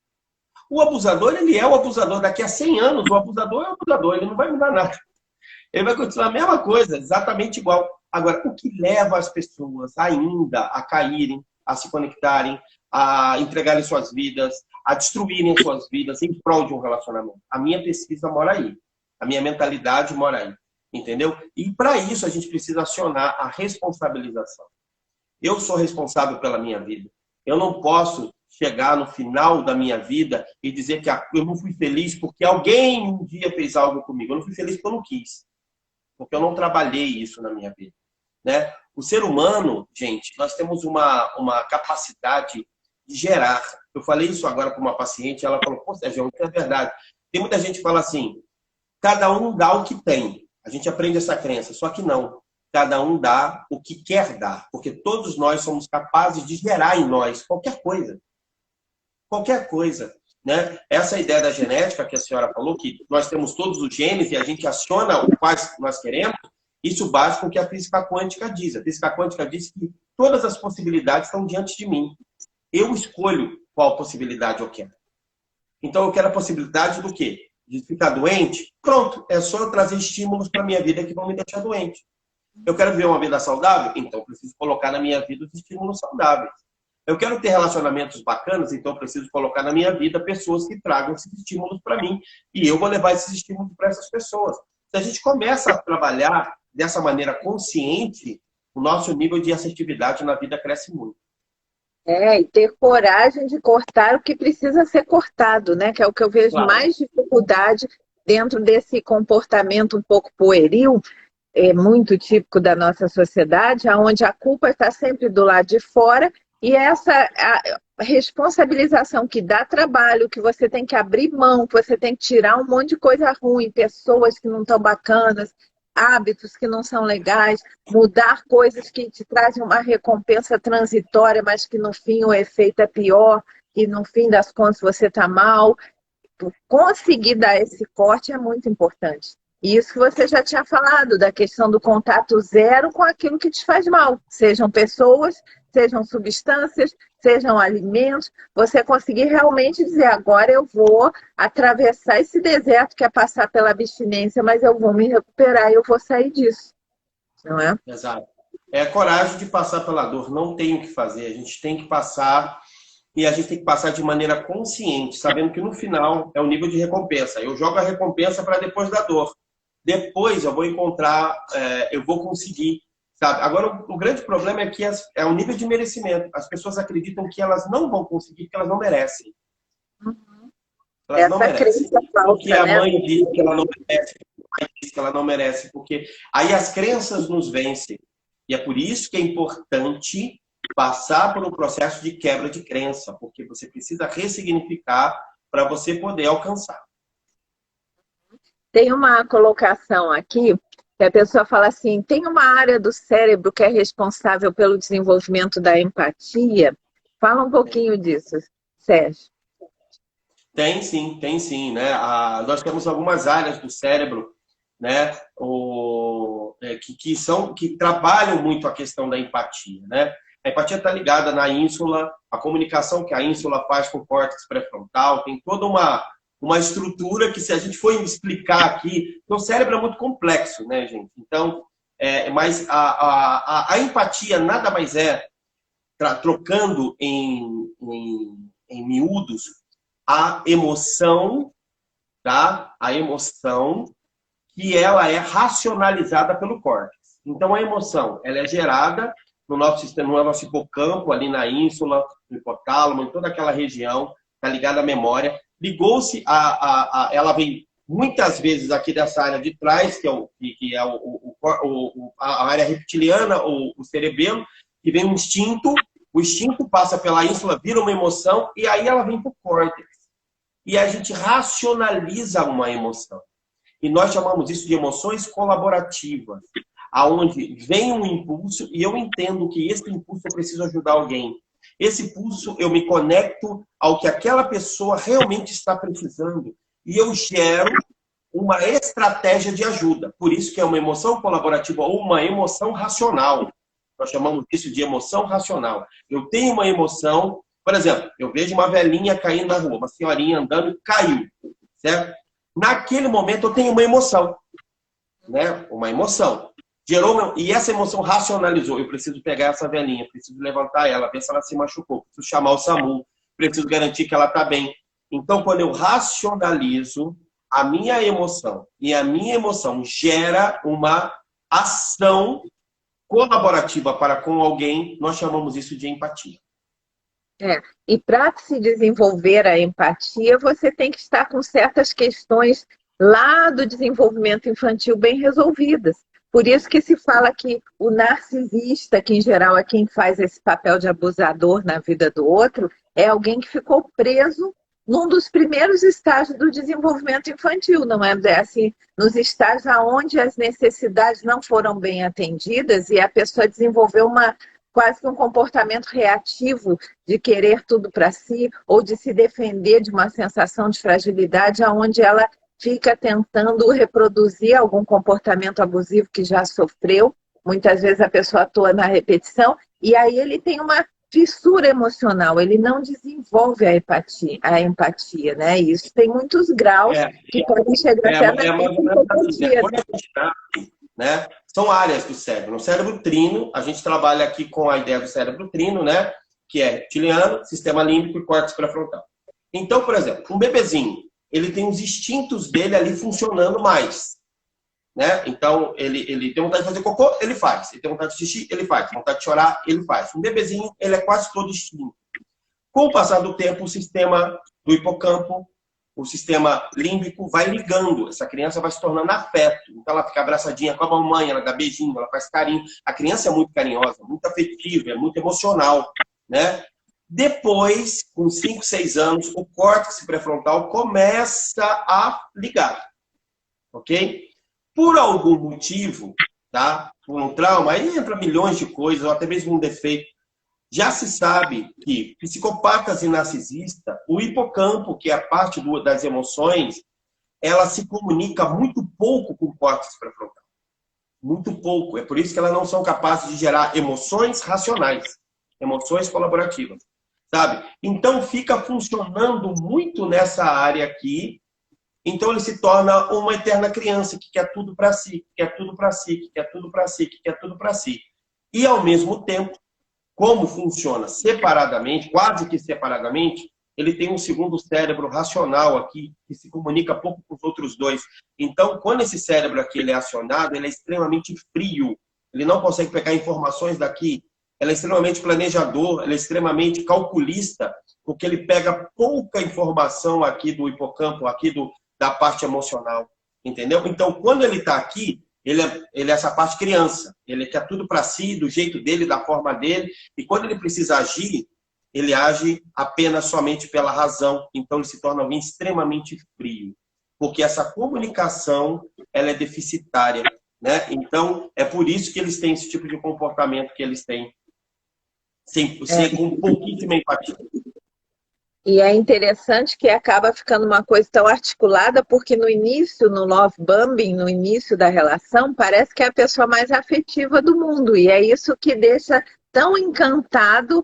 O abusador, ele é o abusador. Daqui a 100 anos, o abusador é o abusador. Ele não vai mudar nada. Ele vai continuar a mesma coisa, exatamente igual. Agora, o que leva as pessoas ainda a caírem, a se conectarem, a entregarem suas vidas, a destruírem suas vidas em prol de um relacionamento? A minha pesquisa mora aí. A minha mentalidade mora aí. Entendeu? E para isso a gente precisa acionar a responsabilização. Eu sou responsável pela minha vida. Eu não posso chegar no final da minha vida e dizer que eu não fui feliz porque alguém um dia fez algo comigo. Eu não fui feliz porque eu não quis. Porque eu não trabalhei isso na minha vida. Né? O ser humano, gente, nós temos uma capacidade de gerar. Eu falei isso agora para uma paciente, ela falou, pô, Sérgio, isso é verdade. Tem muita gente que fala assim, cada um dá o que tem. A gente aprende essa crença, só que não. Cada um dá o que quer dar, porque todos nós somos capazes de gerar em nós qualquer coisa. Qualquer coisa. Né? Essa ideia da genética que a senhora falou, que nós temos todos os genes e a gente aciona o quais nós queremos, isso bate com o que a física quântica diz. A física quântica diz que todas as possibilidades estão diante de mim. Eu escolho qual possibilidade eu quero. Então eu quero a possibilidade do quê? De ficar doente? Pronto, é só eu trazer estímulos para a minha vida que vão me deixar doente. Eu quero viver uma vida saudável? Então eu preciso colocar na minha vida os estímulos saudáveis. Eu quero ter relacionamentos bacanas, então eu preciso colocar na minha vida pessoas que tragam esses estímulos para mim. E eu vou levar esses estímulos para essas pessoas. Se a gente começa a trabalhar dessa maneira consciente, o nosso nível de assertividade na vida cresce muito. E ter coragem de cortar o que precisa ser cortado, né? Que é o que eu vejo mais dificuldade dentro desse comportamento um pouco pueril, muito típico da nossa sociedade, onde a culpa está sempre do lado de fora. E essa a responsabilização que dá trabalho, que você tem que abrir mão, que você tem que tirar um monte de coisa ruim, pessoas que não estão bacanas, hábitos que não são legais, mudar coisas que te trazem uma recompensa transitória, mas que no fim o efeito é pior e no fim das contas você está mal. Conseguir dar esse corte é muito importante. E isso que você já tinha falado, da questão do contato zero com aquilo que te faz mal. Sejam pessoas, sejam substâncias, sejam alimentos. Você conseguir realmente dizer, agora eu vou atravessar esse deserto que é passar pela abstinência, mas eu vou me recuperar e eu vou sair disso. Não é? Exato. É a coragem de passar pela dor. Não tem o que fazer. A gente tem que passar e a gente tem que passar de maneira consciente, sabendo que no final é o nível de recompensa. Eu jogo a recompensa para depois da dor. Depois eu vou encontrar, eu vou conseguir, sabe? Agora, o grande problema é que é o nível de merecimento. As pessoas acreditam que elas não vão conseguir, porque elas não merecem. Elas não merecem. Porque a mãe diz que ela não merece, o pai diz que ela não merece, porque aí as crenças nos vencem. E é por isso que é importante passar por um processo de quebra de crença, porque você precisa ressignificar para você poder alcançar. Tem uma colocação aqui que a pessoa fala assim, tem uma área do cérebro que é responsável pelo desenvolvimento da empatia. Fala um pouquinho disso, Sérgio. Tem sim, né? Nós temos algumas áreas do cérebro, né? Que trabalham muito a questão da empatia, né? A empatia está ligada na ínsula, a comunicação que a ínsula faz com o córtex pré-frontal, tem toda uma estrutura que, se a gente for explicar aqui, o cérebro é muito complexo, né, gente? Então, mas a empatia nada mais é, trocando em miúdos, a emoção, tá? A emoção que ela é racionalizada pelo córtex. Então, a emoção, ela é gerada no nosso sistema, no nosso hipocampo, ali na ínsula, no hipotálamo, em toda aquela região, está ligada à memória. Ligou-se ela vem muitas vezes aqui dessa área de trás, que é a área reptiliana, o cerebelo, que vem um instinto, o instinto passa pela ínsula, vira uma emoção, e aí ela vem para o córtex. E a gente racionaliza uma emoção. E nós chamamos isso de emoções colaborativas, aonde vem um impulso e eu entendo que esse impulso eu preciso ajudar alguém. Esse impulso eu me conecto ao que aquela pessoa realmente está precisando e eu gero uma estratégia de ajuda. Por isso que é uma emoção colaborativa ou uma emoção racional. Nós chamamos isso de emoção racional. Eu tenho uma emoção, por exemplo, eu vejo uma velhinha caindo na rua, uma senhorinha andando e caiu, certo? Naquele momento eu tenho uma emoção, né? Uma emoção. E essa emoção racionalizou. Eu preciso pegar essa velhinha, preciso levantar ela, ver se ela se machucou, preciso chamar o SAMU, preciso garantir que ela está bem. Então, quando eu racionalizo a minha emoção e a minha emoção gera uma ação colaborativa para com alguém, nós chamamos isso de empatia. E para se desenvolver a empatia, você tem que estar com certas questões lá do desenvolvimento infantil bem resolvidas. Por isso que se fala que o narcisista, que em geral é quem faz esse papel de abusador na vida do outro, é alguém que ficou preso num dos primeiros estágios do desenvolvimento infantil, não é? Assim, nos estágios onde as necessidades não foram bem atendidas e a pessoa desenvolveu quase que um comportamento reativo de querer tudo para si ou de se defender de uma sensação de fragilidade, onde ela fica tentando reproduzir algum comportamento abusivo que já sofreu. Muitas vezes a pessoa atua na repetição e aí ele tem uma fissura emocional, ele não desenvolve a empatia, né? Isso tem muitos graus que podem chegar até na empatia. Né? São áreas do cérebro. No cérebro trino, a gente trabalha aqui com a ideia do cérebro trino, né? Que é reptiliano, sistema límbico e córtex pré-frontal. Então, por exemplo, um bebezinho, ele tem os instintos dele ali funcionando mais. Né? Então, ele tem vontade de fazer cocô, ele faz. Ele tem vontade de xixi, ele faz. Tem vontade de chorar, ele faz. Um bebezinho, ele é quase todo instinto. Com o passar do tempo, o sistema do hipocampo, o sistema límbico vai ligando. Essa criança vai se tornando afeto. Então, ela fica abraçadinha com a mamãe, ela dá beijinho, ela faz carinho. A criança é muito carinhosa, muito afetiva, é muito emocional. Né? Depois, com 5, 6 anos, o córtex pré-frontal começa a ligar. Ok? Por algum motivo, tá? Por um trauma, aí entra milhões de coisas, ou até mesmo um defeito. Já se sabe que psicopatas e narcisistas, o hipocampo, que é a parte das emoções, ela se comunica muito pouco com o córtex pré-frontal. Muito pouco. É por isso que elas não são capazes de gerar emoções racionais, emoções colaborativas. Sabe? Então fica funcionando muito nessa área aqui. Então ele se torna uma eterna criança que quer tudo para si, que quer tudo para si, que quer tudo para si, que quer tudo para si. E ao mesmo tempo, como funciona separadamente, quase que separadamente, ele tem um segundo cérebro racional aqui, que se comunica pouco com os outros dois. Então, quando esse cérebro aqui ele é acionado, ele é extremamente frio. Ele não consegue pegar informações daqui. Ele é extremamente planejador, ele é extremamente calculista, porque ele pega pouca informação aqui do hipocampo, aqui da parte emocional, entendeu? Então, quando ele está aqui, ele é essa parte criança. Ele quer tudo para si, do jeito dele, da forma dele. E quando ele precisa agir, ele age apenas somente pela razão. Então, ele se torna alguém extremamente frio. Porque essa comunicação, ela é deficitária. Né? Então, é por isso que eles têm esse tipo de comportamento que eles têm. Com pouquíssima empatia. E é interessante que acaba ficando uma coisa tão articulada, porque no início, no love bombing, no início da relação, parece que é a pessoa mais afetiva do mundo. E é isso que deixa tão encantado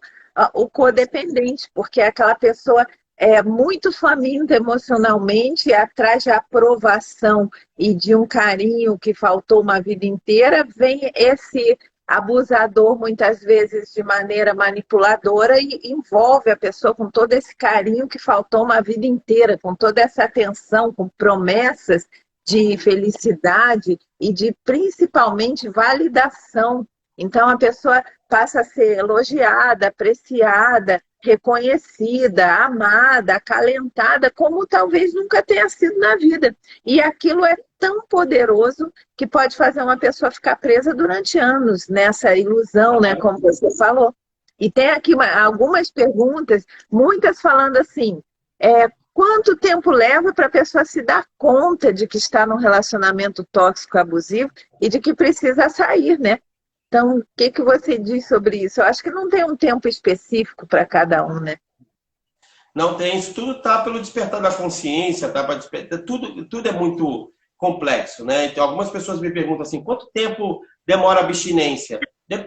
o codependente, porque aquela pessoa é muito faminta emocionalmente, atrás de aprovação e de um carinho que faltou uma vida inteira, vem esse abusador, muitas vezes de maneira manipuladora, e envolve a pessoa com todo esse carinho que faltou uma vida inteira, com toda essa atenção, com promessas de felicidade e de, principalmente, validação. Então, a pessoa passa a ser elogiada, apreciada, reconhecida, amada, acalentada, como talvez nunca tenha sido na vida. E aquilo é tão poderoso que pode fazer uma pessoa ficar presa durante anos nessa ilusão, né, como você falou. E tem aqui algumas perguntas, muitas falando assim, quanto tempo leva para a pessoa se dar conta de que está num relacionamento tóxico, abusivo e de que precisa sair, né? Então, o que você diz sobre isso? Eu acho que não tem um tempo específico para cada um, né? Não tem, isso tudo está pelo despertar da consciência, tá? Tudo é muito complexo, né? Então, algumas pessoas me perguntam assim, quanto tempo demora a abstinência?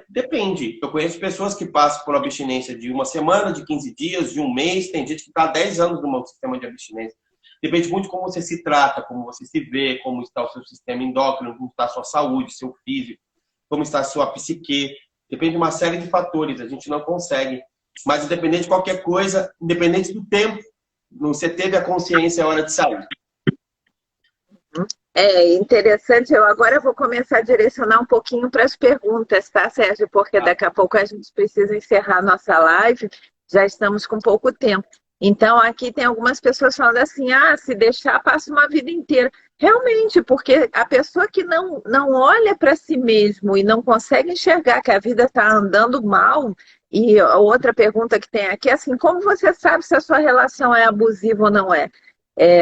Depende. Eu conheço pessoas que passam por abstinência de uma semana, de 15 dias, de um mês, tem gente que está há 10 anos no sistema de abstinência. Depende muito de como você se trata, como você se vê, como está o seu sistema endócrino, como está a sua saúde, seu físico, como está a sua psique. Depende de uma série de fatores, a gente não consegue. Mas independente de qualquer coisa, independente do tempo, você teve a consciência, é hora de sair. É interessante, agora eu vou começar a direcionar um pouquinho para as perguntas, tá, Sérgio? Porque daqui a pouco a gente precisa encerrar a nossa live, já estamos com pouco tempo. Então, aqui tem algumas pessoas falando assim, se deixar, passa uma vida inteira. Realmente, porque a pessoa que não olha para si mesmo e não consegue enxergar que a vida está andando mal E a outra pergunta que tem aqui é assim, como você sabe se a sua relação é abusiva ou não é?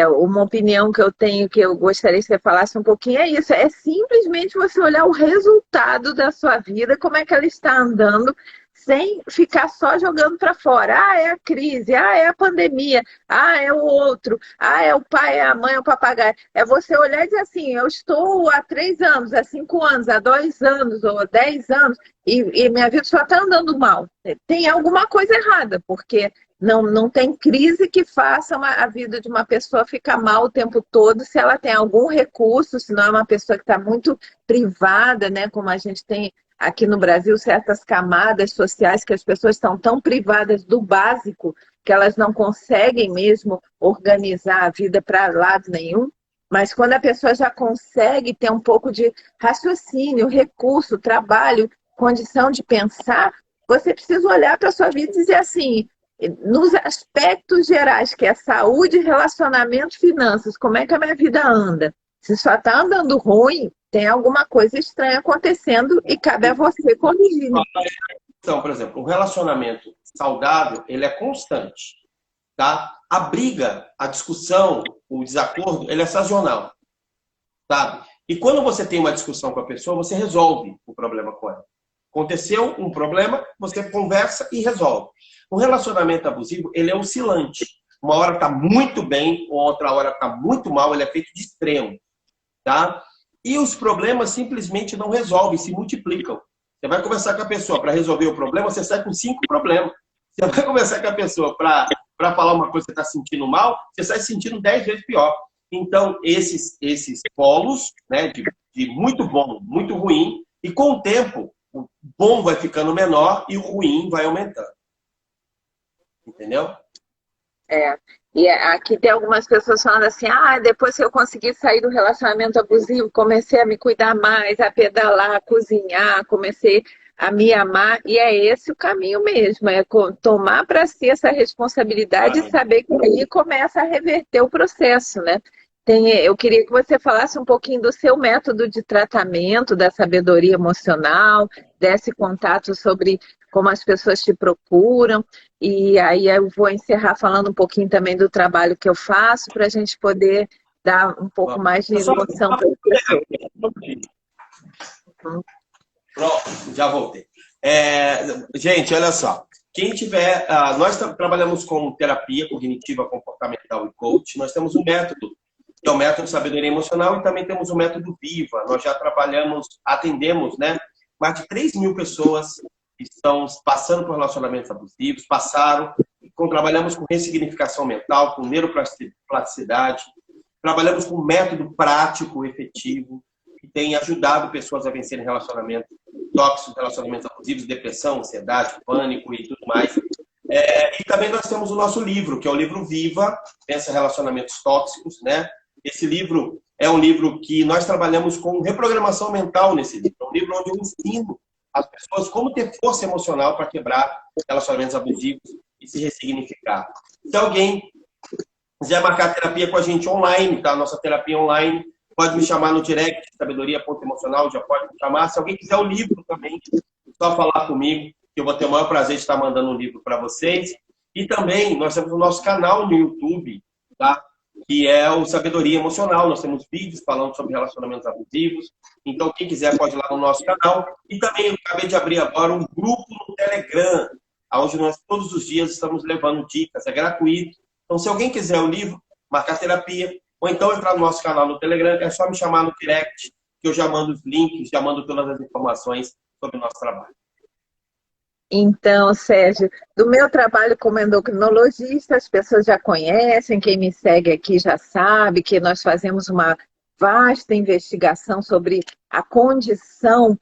Uma opinião que eu tenho, que eu gostaria que você falasse um pouquinho, é isso. É simplesmente você olhar o resultado da sua vida, como é que ela está andando, sem ficar só jogando para fora. Ah, é a crise, ah, é a pandemia, ah, é o outro, ah, é o pai, é a mãe, é o papagaio. É você olhar e dizer assim, eu estou há 3 anos, há 5 anos, há 2 anos, ou há 10 anos, e minha vida só está andando mal. Tem alguma coisa errada, porque não tem crise que faça a vida de uma pessoa ficar mal o tempo todo se ela tem algum recurso, se não é uma pessoa que está muito privada, né? Como a gente tem aqui no Brasil, certas camadas sociais que as pessoas estão tão privadas do básico que elas não conseguem mesmo organizar a vida para lado nenhum. Mas quando a pessoa já consegue ter um pouco de raciocínio, recurso, trabalho, condição de pensar, você precisa olhar para a sua vida e dizer assim, nos aspectos gerais, que é saúde, relacionamento, finanças, como é que a minha vida anda? Se só está andando ruim, tem alguma coisa estranha acontecendo e cabe a você corrigir. Né? Então, por exemplo, o relacionamento saudável, ele é constante, tá? A briga, a discussão, o desacordo, ele é sazonal, sabe? E quando você tem uma discussão com a pessoa, você resolve o problema com ela. Aconteceu um problema, você conversa e resolve. O relacionamento abusivo, ele é oscilante. Uma hora está muito bem, outra hora está muito mal, ele é feito de extremo, tá? E os problemas simplesmente não resolvem, se multiplicam. Você vai conversar com a pessoa para resolver o problema, você sai com 5 problemas. Você vai conversar com a pessoa para falar uma coisa que você está sentindo mal, você sai sentindo 10 vezes pior. Então, esses polos, né, de muito bom, muito ruim, e com o tempo, o bom vai ficando menor e o ruim vai aumentando. Entendeu? E aqui tem algumas pessoas falando assim, depois que eu consegui sair do relacionamento abusivo, comecei a me cuidar mais, a pedalar, a cozinhar, comecei a me amar, e é esse o caminho mesmo, é tomar para si essa responsabilidade e saber que aí começa a reverter o processo, né? Eu queria que você falasse um pouquinho do seu método de tratamento, da sabedoria emocional, desse contato sobre como as pessoas te procuram. E aí eu vou encerrar falando um pouquinho também do trabalho que eu faço para a gente poder dar um pouco mais de emoção para as pessoas. Pronto, já voltei. Gente, olha só. Quem tiver... nós trabalhamos com terapia cognitiva, comportamental e coach. Nós temos um método, que é o método de sabedoria emocional, e também temos o método Viva. Nós já atendemos, né, mais de 3.000 pessoas que estão passando por relacionamentos abusivos, trabalhamos com ressignificação mental, com neuroplasticidade, trabalhamos com método prático, efetivo, que tem ajudado pessoas a vencerem relacionamentos tóxicos, relacionamentos abusivos, depressão, ansiedade, pânico e tudo mais. E também nós temos o nosso livro, que é o livro Viva, Pensa Relacionamentos Tóxicos, né? Esse livro é um livro que nós trabalhamos com reprogramação mental nesse livro. É um livro onde eu ensino as pessoas como ter força emocional para quebrar relacionamentos abusivos e se ressignificar. Se alguém quiser marcar terapia com a gente online, tá? Nossa terapia online, pode me chamar no direct, sabedoria.emocional, já pode me chamar. Se alguém quiser o livro também, é só falar comigo, que eu vou ter o maior prazer de estar mandando um livro para vocês. E também, nós temos o nosso canal no YouTube, tá? Que é o Sabedoria Emocional. Nós temos vídeos falando sobre relacionamentos abusivos. Então, quem quiser pode ir lá no nosso canal. E também eu acabei de abrir agora um grupo no Telegram, onde nós todos os dias estamos levando dicas. É gratuito. Então, se alguém quiser o livro, marcar terapia, ou então entrar no nosso canal no Telegram, é só me chamar no direct, que eu já mando os links, já mando todas as informações sobre o nosso trabalho. Então, Sérgio, do meu trabalho como endocrinologista, as pessoas já conhecem, quem me segue aqui já sabe que nós fazemos uma vasta investigação sobre a condição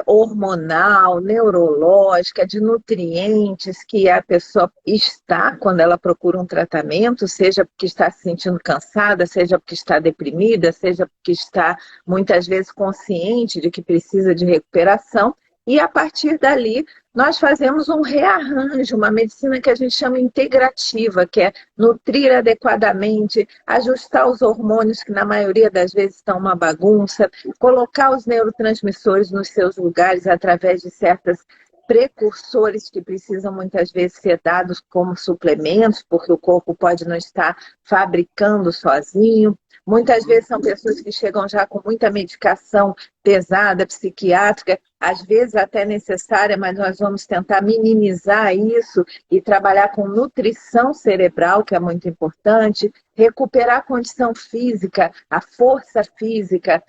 hormonal, neurológica, de nutrientes que a pessoa está quando ela procura um tratamento, seja porque está se sentindo cansada, seja porque está deprimida, seja porque está muitas vezes consciente de que precisa de recuperação. E a partir dali, nós fazemos um rearranjo, uma medicina que a gente chama integrativa, que é nutrir adequadamente, ajustar os hormônios, que na maioria das vezes estão uma bagunça, colocar os neurotransmissores nos seus lugares através de certas precursores que precisam muitas vezes ser dados como suplementos, porque o corpo pode não estar fabricando sozinho. Muitas vezes são pessoas que chegam já com muita medicação pesada, psiquiátrica, às vezes até necessária, mas nós vamos tentar minimizar isso e trabalhar com nutrição cerebral, que é muito importante, recuperar a condição física, a força física,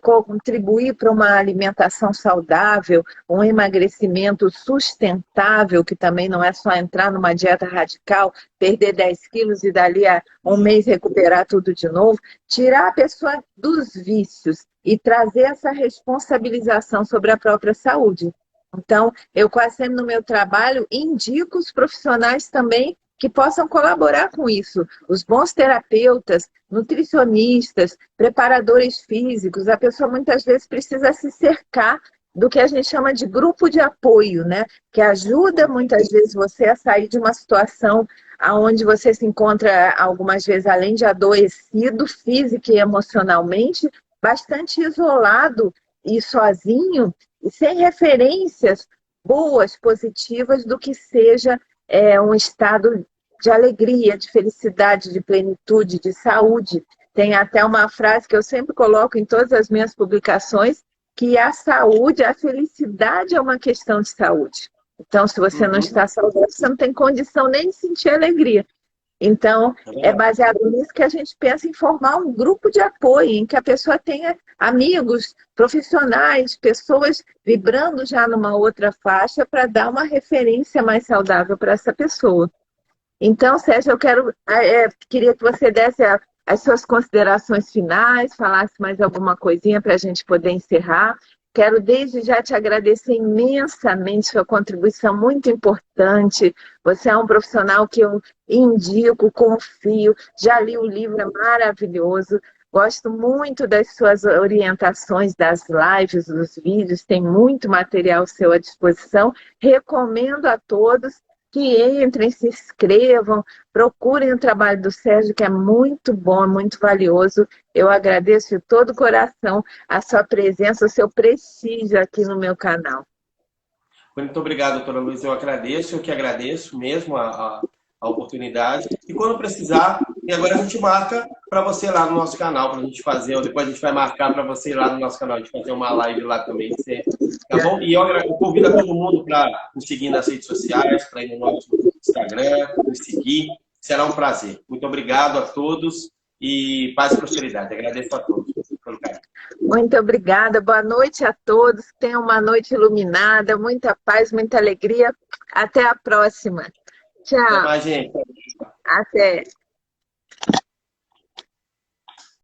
contribuir para uma alimentação saudável, um emagrecimento sustentável, que também não é só entrar numa dieta radical, perder 10 quilos e dali a um mês recuperar tudo de novo, tirar a pessoa dos vícios e trazer essa responsabilização sobre a própria saúde. Então, eu quase sempre no meu trabalho indico os profissionais também que possam colaborar com isso. Os bons terapeutas, nutricionistas, preparadores físicos, a pessoa muitas vezes precisa se cercar do que a gente chama de grupo de apoio, né? Que ajuda muitas vezes você a sair de uma situação onde você se encontra algumas vezes, além de adoecido física e emocionalmente, bastante isolado e sozinho e sem referências boas, positivas do que seja um estado de alegria, de felicidade, de plenitude, de saúde. Tem até uma frase que eu sempre coloco em todas as minhas publicações, que a saúde, a felicidade é uma questão de saúde. Então, se você não está saudável, você não tem condição nem de sentir alegria. Então, é baseado nisso que a gente pensa em formar um grupo de apoio, em que a pessoa tenha amigos, profissionais, pessoas vibrando já numa outra faixa para dar uma referência mais saudável para essa pessoa. Então, Sérgio, queria que você desse as suas considerações finais, falasse mais alguma coisinha para a gente poder encerrar. Quero desde já te agradecer imensamente, sua contribuição muito importante. Você é um profissional que eu indico, confio, já li o livro, é maravilhoso. Gosto muito das suas orientações, das lives, dos vídeos, tem muito material seu à disposição. Recomendo a todos que entrem, se inscrevam, procurem o trabalho do Sérgio, que é muito bom, muito valioso. Eu agradeço de todo o coração a sua presença, o seu prestígio aqui no meu canal. Muito obrigado, doutora Luiz. Eu que agradeço mesmo a oportunidade. E quando precisar, e agora a gente marca para você lá no nosso canal, para a gente fazer, ou depois a gente vai marcar para você ir lá no nosso canal, a gente fazer uma live lá também, tá bom? E eu convido a todo mundo para nos seguir nas redes sociais, para ir no nosso Instagram, nos seguir. Será um prazer. Muito obrigado a todos e paz e prosperidade. Agradeço a todos pelo carinho. Muito obrigada. Boa noite a todos. Tenham uma noite iluminada, muita paz, muita alegria. Até a próxima. Tchau. Até mais, gente. Até.